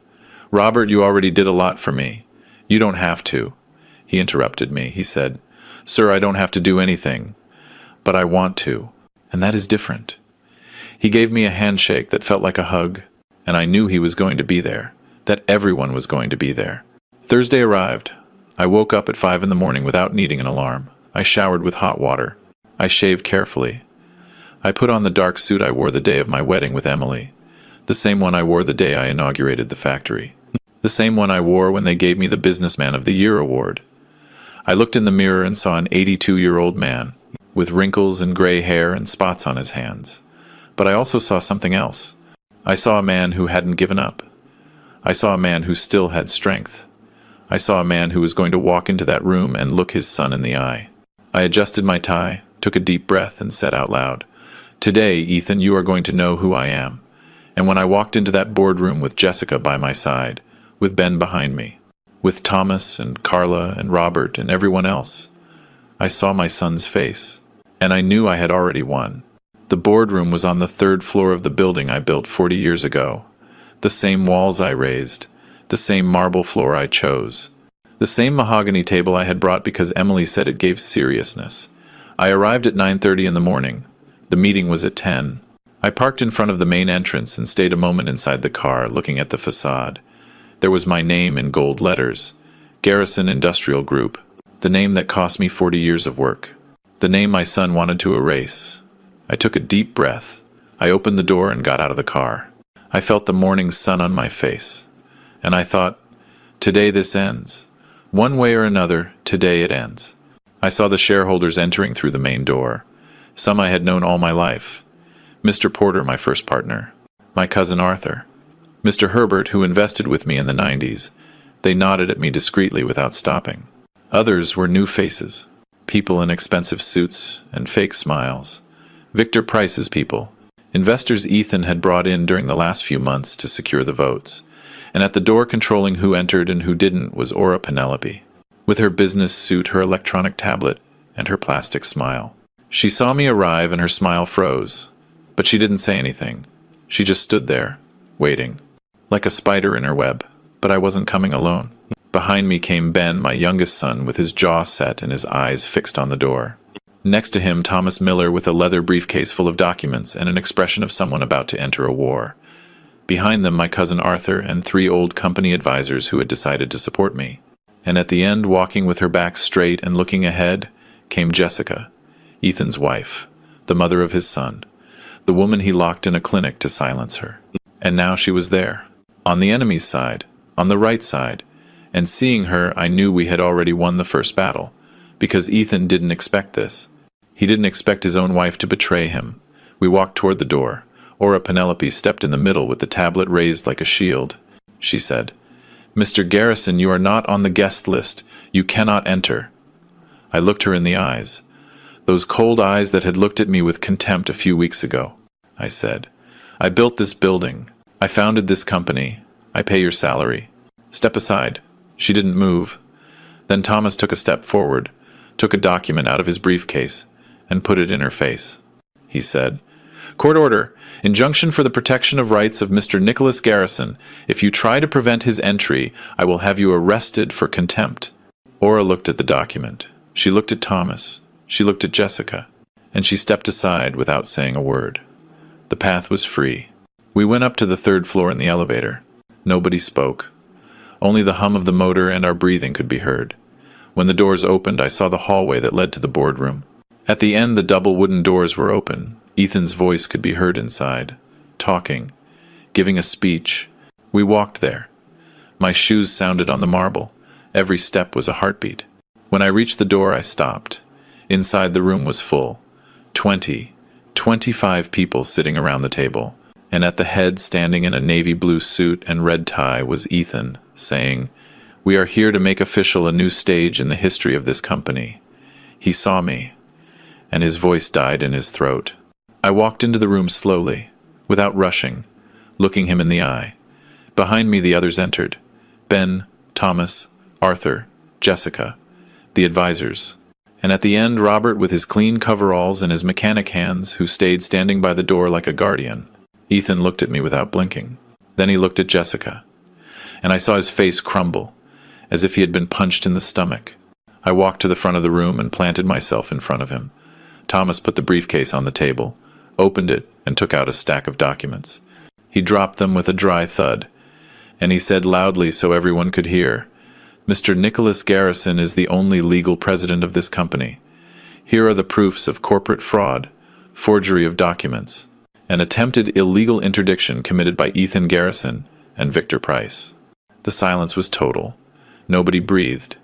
"Robert, you already did a lot for me. You don't have to." He interrupted me. He said, "Sir, I don't have to do anything, but I want to, and that is different." He gave me a handshake that felt like a hug, and I knew he was going to be there, that everyone was going to be there. Thursday arrived. I woke up at 5 in the morning without needing an alarm. I showered with hot water. I shaved carefully. I put on the dark suit I wore the day of my wedding with Emily, the same one I wore the day I inaugurated the factory, the same one I wore when they gave me the Businessman of the Year award. I looked in the mirror and saw an 82-year-old man, with wrinkles and gray hair and spots on his hands. But I also saw something else. I saw a man who hadn't given up. I saw a man who still had strength. I saw a man who was going to walk into that room and look his son in the eye. I adjusted my tie, took a deep breath, and said out loud, "Today, Ethan, you are going to know who I am." And when I walked into that boardroom with Jessica by my side, with Ben behind me, with Thomas and Carla and Robert and everyone else, I saw my son's face, and I knew I had already won. The boardroom was on the 3rd floor of the building I built 40 years ago. The same walls I raised, the same marble floor I chose, the same mahogany table I had brought because Emily said it gave seriousness. I arrived at 9:30 in the morning. The meeting was at 10. I parked in front of the main entrance and stayed a moment inside the car, looking at the facade. There was my name in gold letters. Garrison Industrial Group. The name that cost me 40 years of work. The name my son wanted to erase. I took a deep breath. I opened the door and got out of the car. I felt the morning sun on my face. And I thought, today this ends. One way or another, today it ends. I saw the shareholders entering through the main door. Some I had known all my life. Mr. Porter, my first partner. My cousin Arthur. Mr. Herbert, who invested with me in the 90s. They nodded at me discreetly without stopping. Others were new faces. People in expensive suits and fake smiles. Victor Price's people. Investors Ethan had brought in during the last few months to secure the votes. And at the door controlling who entered and who didn't was Aura Penelope, with her business suit, her electronic tablet, and her plastic smile. She saw me arrive and her smile froze, but she didn't say anything. She just stood there, waiting, like a spider in her web. But I wasn't coming alone. Behind me came Ben, my youngest son, with his jaw set and his eyes fixed on the door. Next to him, Thomas Miller with a leather briefcase full of documents and an expression of someone about to enter a war. Behind them, my cousin Arthur and 3 old company advisors who had decided to support me. And at the end, walking with her back straight and looking ahead, came Jessica, Ethan's wife, the mother of his son, the woman he locked in a clinic to silence her. And now she was there, on the enemy's side, on the right side, and seeing her, I knew we had already won the first battle, because Ethan didn't expect this. He didn't expect his own wife to betray him. We walked toward the door. Aura Penelope stepped in the middle with the tablet raised like a shield. She said, "Mr. Garrison, you are not on the guest list. You cannot enter." I looked her in the eyes. Those cold eyes that had looked at me with contempt a few weeks ago. I said, "I built this building. I founded this company. I pay your salary. Step aside." She didn't move. Then Thomas took a step forward, took a document out of his briefcase, and put it in her face. He said, "Court order. Injunction for the protection of rights of Mr. Nicholas Garrison. If you try to prevent his entry, I will have you arrested for contempt." Aura looked at the document. She looked at Thomas. She looked at Jessica. And she stepped aside without saying a word. The path was free. We went up to the 3rd floor in the elevator. Nobody spoke. Only the hum of the motor and our breathing could be heard. When the doors opened, I saw the hallway that led to the boardroom. At the end, the double wooden doors were open. Ethan's voice could be heard inside, talking, giving a speech. We walked there. My shoes sounded on the marble. Every step was a heartbeat. When I reached the door, I stopped. Inside, the room was full. 25 people sitting around the table. And at the head, standing in a navy blue suit and red tie, was Ethan, saying, "We are here to make official a new stage in the history of this company." He saw me, and his voice died in his throat. I walked into the room slowly, without rushing, looking him in the eye. Behind me the others entered. Ben, Thomas, Arthur, Jessica, the advisors. And at the end, Robert with his clean coveralls and his mechanic hands, who stayed standing by the door like a guardian. Ethan looked at me without blinking. Then he looked at Jessica. And I saw his face crumble, as if he had been punched in the stomach. I walked to the front of the room and planted myself in front of him. Thomas put the briefcase on the table, opened it, and took out a stack of documents. He dropped them with a dry thud, and he said loudly so everyone could hear, "Mr. Nicholas Garrison is the only legal president of this company. Here are the proofs of corporate fraud, forgery of documents, an attempted illegal interdiction committed by Ethan Garrison and Victor Price." The silence was total. Nobody breathed.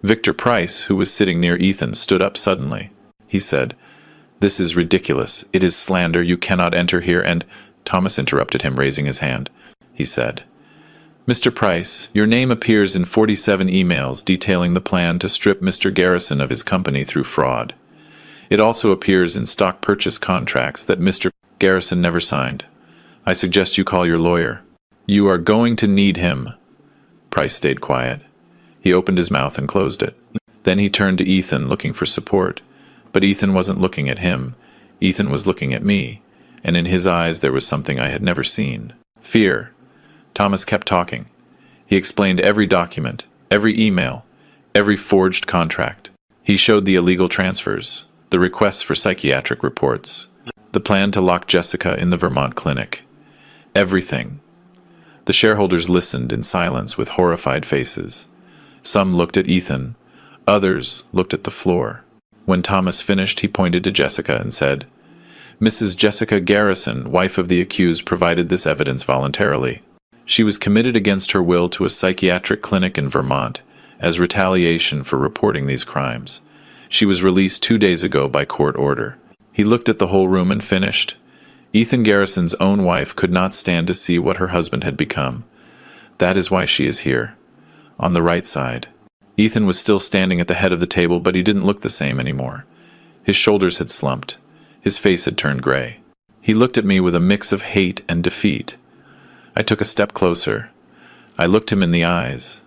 Victor Price, who was sitting near Ethan, stood up suddenly. He said, "This is ridiculous. It is slander. You cannot enter here." And Thomas interrupted him, raising his hand. He said, "Mr. Price, your name appears in 47 emails detailing the plan to strip Mr. Garrison of his company through fraud. It also appears in stock purchase contracts that Mr. Garrison never signed. I suggest you call your lawyer. You are going to need him." Price stayed quiet. He opened his mouth and closed it. Then he turned to Ethan, looking for support. But Ethan wasn't looking at him. Ethan was looking at me, and in his eyes there was something I had never seen. Fear. Thomas kept talking. He explained every document, every email, every forged contract. He showed the illegal transfers, the requests for psychiatric reports, the plan to lock Jessica in the Vermont clinic. Everything. The shareholders listened in silence with horrified faces. Some looked at Ethan. Others looked at the floor. When Thomas finished, he pointed to Jessica and said, "Mrs. Jessica Garrison, wife of the accused, provided this evidence voluntarily. She was committed against her will to a psychiatric clinic in Vermont as retaliation for reporting these crimes. She was released 2 days ago by court order." He looked at the whole room and finished. Ethan Garrison's own wife could not stand to see what her husband had become. That is why she is here. On the right side. Ethan was still standing at the head of the table, but he didn't look the same anymore. His shoulders had slumped. His face had turned gray. He looked at me with a mix of hate and defeat. I took a step closer. I looked him in the eyes.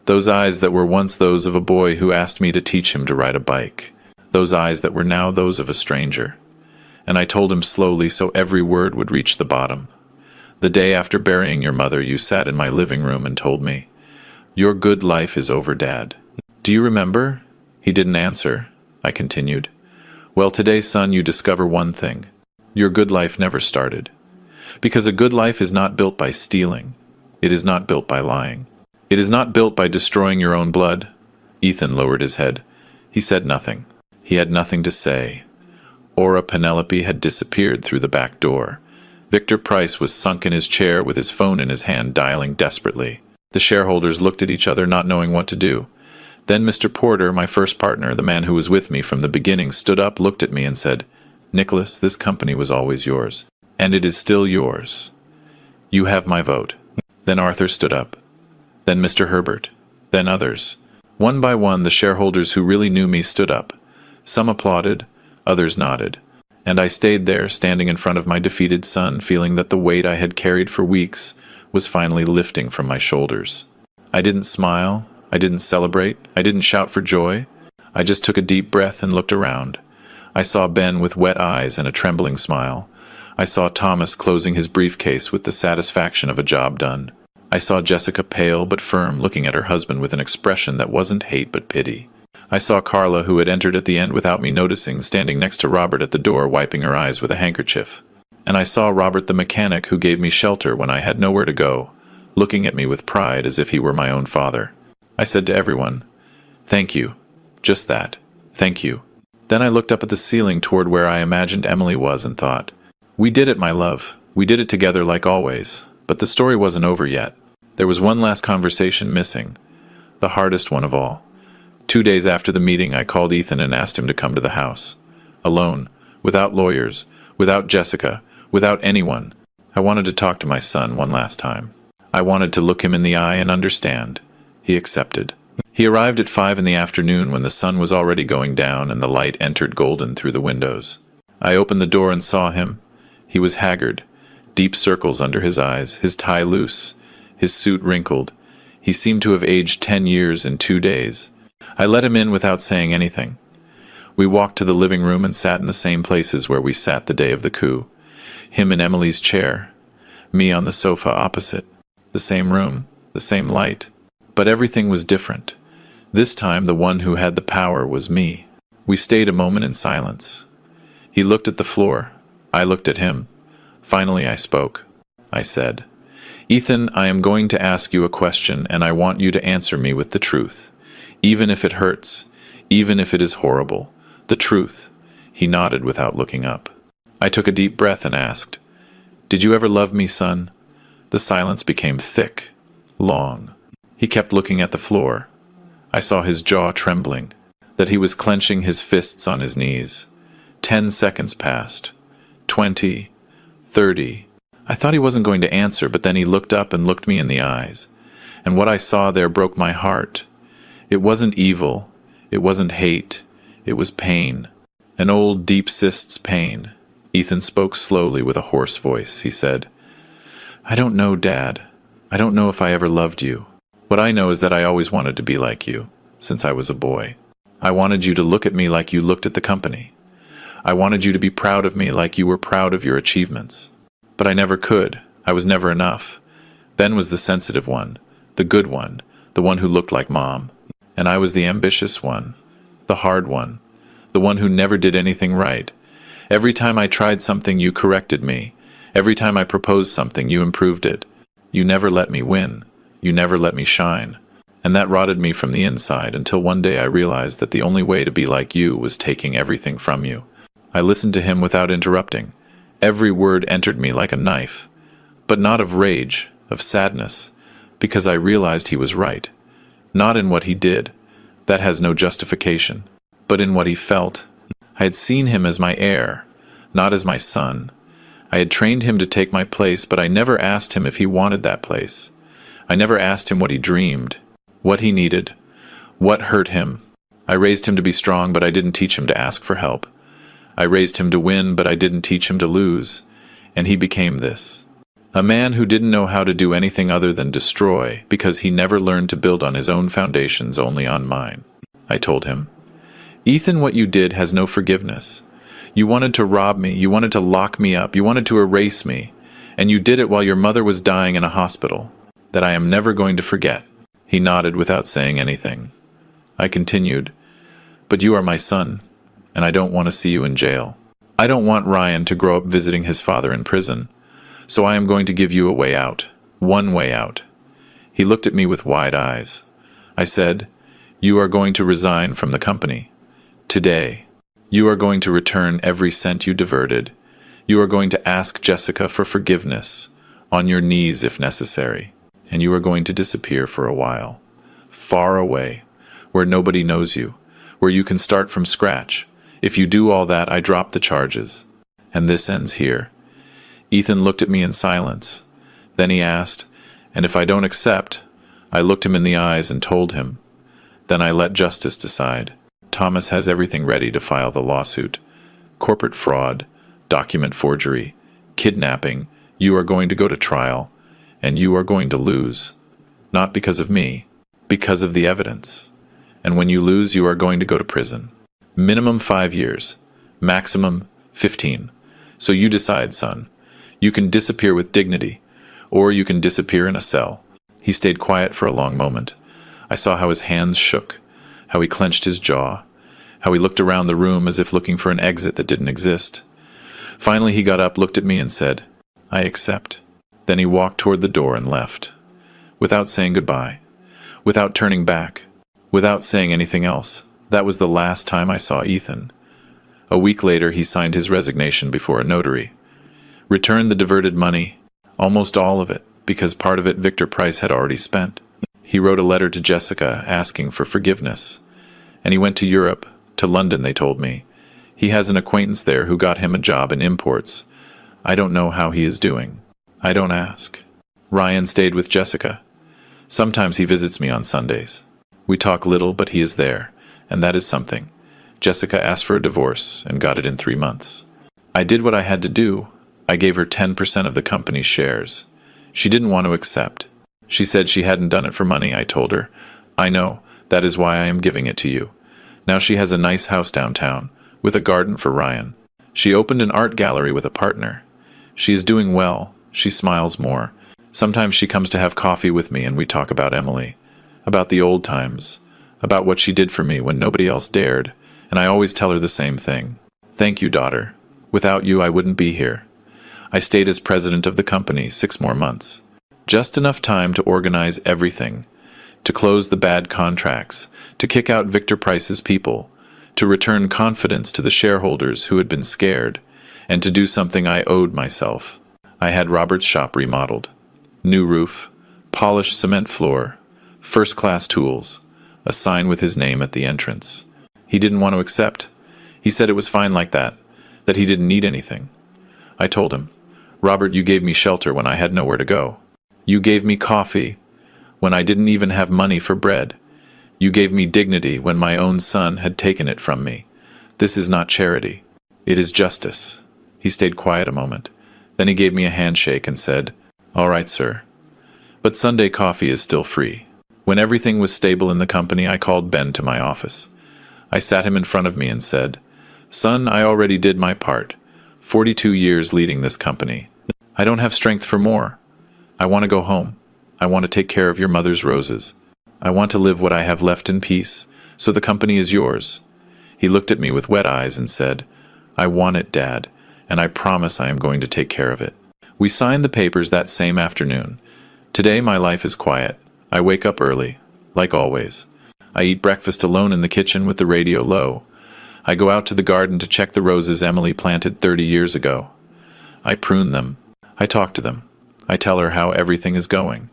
Those eyes that were once those of a boy who asked me to teach him to ride a bike. Those eyes that were now those of a stranger. And I told him slowly so every word would reach the bottom. "The day after burying your mother, you sat in my living room and told me, 'Your good life is over, Dad.' Do you remember?" He didn't answer. I continued. "Well, today, son, you discover one thing. Your good life never started. Because a good life is not built by stealing. It is not built by lying. It is not built by destroying your own blood." Ethan lowered his head. He said nothing. He had nothing to say. Aura Penelope had disappeared through the back door. Victor Price was sunk in his chair with his phone in his hand, dialing desperately. The shareholders looked at each other, not knowing what to do. Then Mr. Porter, my first partner, the man who was with me from the beginning, stood up, looked at me, and said, "Nicholas, this company was always yours. And it is still yours. You have my vote." Then Arthur stood up. Then Mr. Herbert. Then others. One by one, the shareholders who really knew me stood up. Some applauded, others nodded. And I stayed there, standing in front of my defeated son, feeling that the weight I had carried for weeks was finally lifting from my shoulders. I didn't smile. I didn't celebrate. I didn't shout for joy. I just took a deep breath and looked around. I saw Ben with wet eyes and a trembling smile. I saw Thomas closing his briefcase with the satisfaction of a job done. I saw Jessica pale but firm, looking at her husband with an expression that wasn't hate but pity. I saw Carla, who had entered at the end without me noticing, standing next to Robert at the door, wiping her eyes with a handkerchief. And I saw Robert the mechanic, who gave me shelter when I had nowhere to go, looking at me with pride as if he were my own father. I said to everyone, "Thank you." Just that. Thank you. Then I looked up at the ceiling toward where I imagined Emily was and thought, "We did it, my love. We did it together like always." But the story wasn't over yet. There was one last conversation missing, the hardest one of all. 2 days after the meeting, I called Ethan and asked him to come to the house. Alone, without lawyers, without Jessica, without anyone. I wanted to talk to my son one last time. I wanted to look him in the eye and understand. He accepted. He arrived at 5 in the afternoon when the sun was already going down and the light entered golden through the windows. I opened the door and saw him. He was haggard, deep circles under his eyes, his tie loose, his suit wrinkled. He seemed to have aged 10 years in 2 days. I let him in without saying anything. We walked to the living room and sat in the same places where we sat the day of the coup. Him in Emily's chair, me on the sofa opposite. The same room, the same light. But everything was different. This time the one who had the power was me. We stayed a moment in silence. He looked at the floor. I looked at him. Finally I spoke. I said, "Ethan, I am going to ask you a question, and I want you to answer me with the truth. Even if it hurts, even if it is horrible. The truth." He nodded without looking up. I took a deep breath and asked, "Did you ever love me, son?" The silence became thick, long. He kept looking at the floor. I saw his jaw trembling, that he was clenching his fists on his knees. 10 seconds passed. 20, 30. I thought he wasn't going to answer, but then he looked up and looked me in the eyes. And what I saw there broke my heart. It wasn't evil. It wasn't hate. It was pain. An old, deep cysts pain. Ethan spoke slowly with a hoarse voice. He said, "I don't know, Dad. I don't know if I ever loved you. What I know is that I always wanted to be like you, since I was a boy. I wanted you to look at me like you looked at the company. I wanted you to be proud of me like you were proud of your achievements. But I never could. I was never enough. Ben was the sensitive one, the good one, the one who looked like Mom. And I was the ambitious one, the hard one, the one who never did anything right. Every time I tried something, you corrected me. Every time I proposed something, you improved it. You never let me win. You never let me shine. And that rotted me from the inside until one day I realized that the only way to be like you was taking everything from you. I listened to him without interrupting. Every word entered me like a knife, but not of rage, of sadness, because I realized he was right. Not in what he did, that has no justification, but in what he felt. I had seen him as my heir, not as my son. I had trained him to take my place, but I never asked him if he wanted that place. I never asked him what he dreamed, what he needed, what hurt him. I raised him to be strong, but I didn't teach him to ask for help. I raised him to win, but I didn't teach him to lose. And he became this. A man who didn't know how to do anything other than destroy, because he never learned to build on his own foundations, only on mine. I told him, Ethan, what you did has no forgiveness. You wanted to rob me, you wanted to lock me up, you wanted to erase me, and you did it while your mother was dying in a hospital. That I am never going to forget. He nodded without saying anything. I continued, but you are my son, and I don't want to see you in jail. I don't want Ryan to grow up visiting his father in prison, so I am going to give you a way out. One way out. He looked at me with wide eyes. I said, you are going to resign from the company. Today. You are going to return every cent you diverted. You are going to ask Jessica for forgiveness, on your knees if necessary. And you are going to disappear for a while. Far away, where nobody knows you, where you can start from scratch. If you do all that, I drop the charges. And this ends here. Ethan looked at me in silence. Then he asked, and if I don't accept? I looked him in the eyes and told him. Then I let justice decide. Thomas has everything ready to file the lawsuit. Corporate fraud, document forgery, kidnapping. You are going to go to trial. And you are going to lose. Not because of me, because of the evidence. And when you lose, you are going to go to prison. Minimum 5 years. Maximum 15. So you decide, son. You can disappear with dignity, or you can disappear in a cell. He stayed quiet for a long moment. I saw how his hands shook, how he clenched his jaw, how he looked around the room as if looking for an exit that didn't exist. Finally, he got up, looked at me, and said, I accept. Then he walked toward the door and left, without saying goodbye, without turning back, without saying anything else. That was the last time I saw Ethan. A week later, he signed his resignation before a notary. Returned the diverted money, almost all of it, because part of it Victor Price had already spent. He wrote a letter to Jessica asking for forgiveness. And he went to Europe, to London, they told me. He has an acquaintance there who got him a job in imports. I don't know how he is doing. I don't ask. Ryan stayed with Jessica. Sometimes he visits me on Sundays. We talk little, but he is there, and that is something. Jessica asked for a divorce and got it in 3 months. I did what I had to do. I gave her 10% of the company's shares. She didn't want to accept. She said she hadn't done it for money, I told her. I know. That is why I am giving it to you. Now she has a nice house downtown, with a garden for Ryan. She opened an art gallery with a partner. She is doing well. She smiles more. Sometimes she comes to have coffee with me and we talk about Emily, about the old times, about what she did for me when nobody else dared, and I always tell her the same thing. Thank you, daughter. Without you, I wouldn't be here. I stayed as president of the company 6 more months. Just enough time to organize everything, to close the bad contracts, to kick out Victor Price's people, to return confidence to the shareholders who had been scared, and to do something I owed myself. I had Robert's shop remodeled. New roof, polished cement floor, first-class tools, a sign with his name at the entrance. He didn't want to accept. He said it was fine like that he didn't need anything. I told him, Robert, you gave me shelter when I had nowhere to go. You gave me coffee when I didn't even have money for bread. You gave me dignity when my own son had taken it from me. This is not charity. It is justice. He stayed quiet a moment. Then he gave me a handshake and said, All right, sir. But Sunday coffee is still free. When everything was stable in the company, I called Ben to my office. I sat him in front of me and said, Son, I already did my part. 42 years leading this company. I don't have strength for more. I want to go home. I want to take care of your mother's roses. I want to live what I have left in peace, so the company is yours. He looked at me with wet eyes and said, I want it, Dad, and I promise I am going to take care of it. We signed the papers that same afternoon. Today my life is quiet. I wake up early, like always. I eat breakfast alone in the kitchen with the radio low. I go out to the garden to check the roses Emily planted 30 years ago. I prune them. I talk to them. I tell her how everything is going.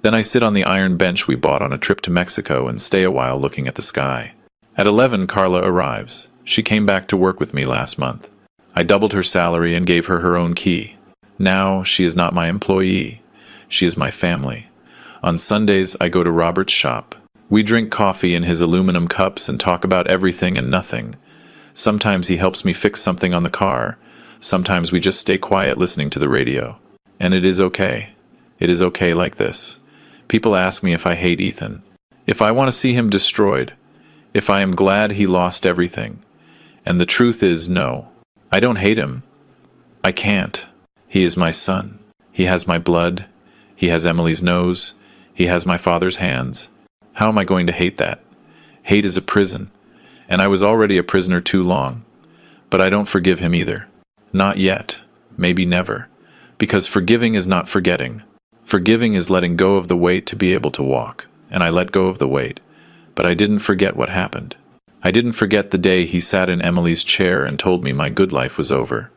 Then I sit on the iron bench we bought on a trip to Mexico and stay a while looking at the sky. At 11, Carla arrives. She came back to work with me last month. I doubled her salary and gave her her own key. Now she is not my employee. She is my family. On Sundays, I go to Robert's shop. We drink coffee in his aluminum cups and talk about everything and nothing. Sometimes he helps me fix something on the car. Sometimes we just stay quiet listening to the radio. And it is okay. It is okay like this. People ask me if I hate Ethan, if I want to see him destroyed, if I am glad he lost everything. And the truth is no. I don't hate him. I can't. He is my son. He has my blood. He has Emily's nose. He has my father's hands. How am I going to hate that? Hate is a prison, and I was already a prisoner too long. But I don't forgive him either. Not yet. Maybe never. Because forgiving is not forgetting. Forgiving is letting go of the weight to be able to walk, and I let go of the weight. But I didn't forget what happened. I didn't forget the day he sat in Emily's chair and told me my good life was over.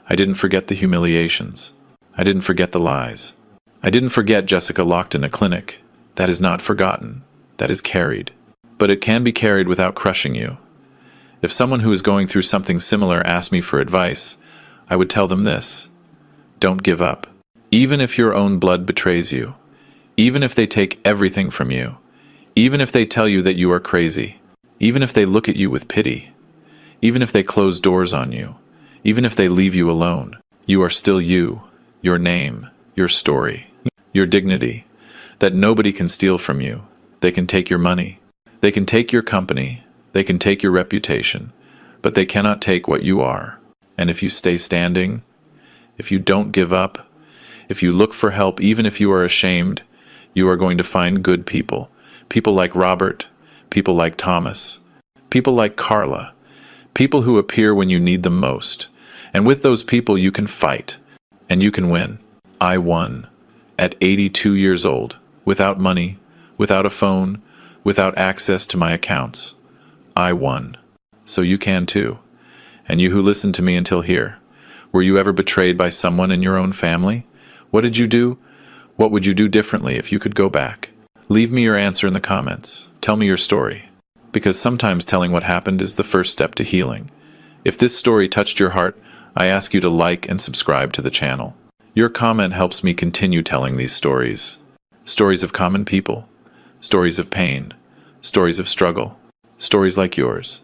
I didn't forget the humiliations. I didn't forget the lies. I didn't forget Jessica locked in a clinic. That is not forgotten. That is carried. But it can be carried without crushing you. If someone who is going through something similar asked me for advice, I would tell them this: don't give up. Even if your own blood betrays you, even if they take everything from you, even if they tell you that you are crazy, even if they look at you with pity, even if they close doors on you, even if they leave you alone, you are still you, your name, your story, your dignity, that nobody can steal from you. They can take your money, they can take your company, they can take your reputation, but they cannot take what you are. And if you stay standing, if you don't give up, if you look for help even if you are ashamed, you are going to find good people. People like Robert, people like Thomas, people like Carla, people who appear when you need them most. And with those people you can fight, and you can win. I won, at 82 years old, without money, without a phone, without access to my accounts. I won. So you can too. And you who listened to me until here, were you ever betrayed by someone in your own family? What did you do? What would you do differently if you could go back? Leave me your answer in the comments. Tell me your story. Because sometimes telling what happened is the first step to healing. If this story touched your heart, I ask you to like and subscribe to the channel. Your comment helps me continue telling these stories. Stories of common people. Stories of pain. Stories of struggle. Stories like yours.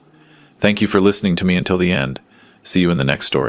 Thank you for listening to me until the end. See you in the next story.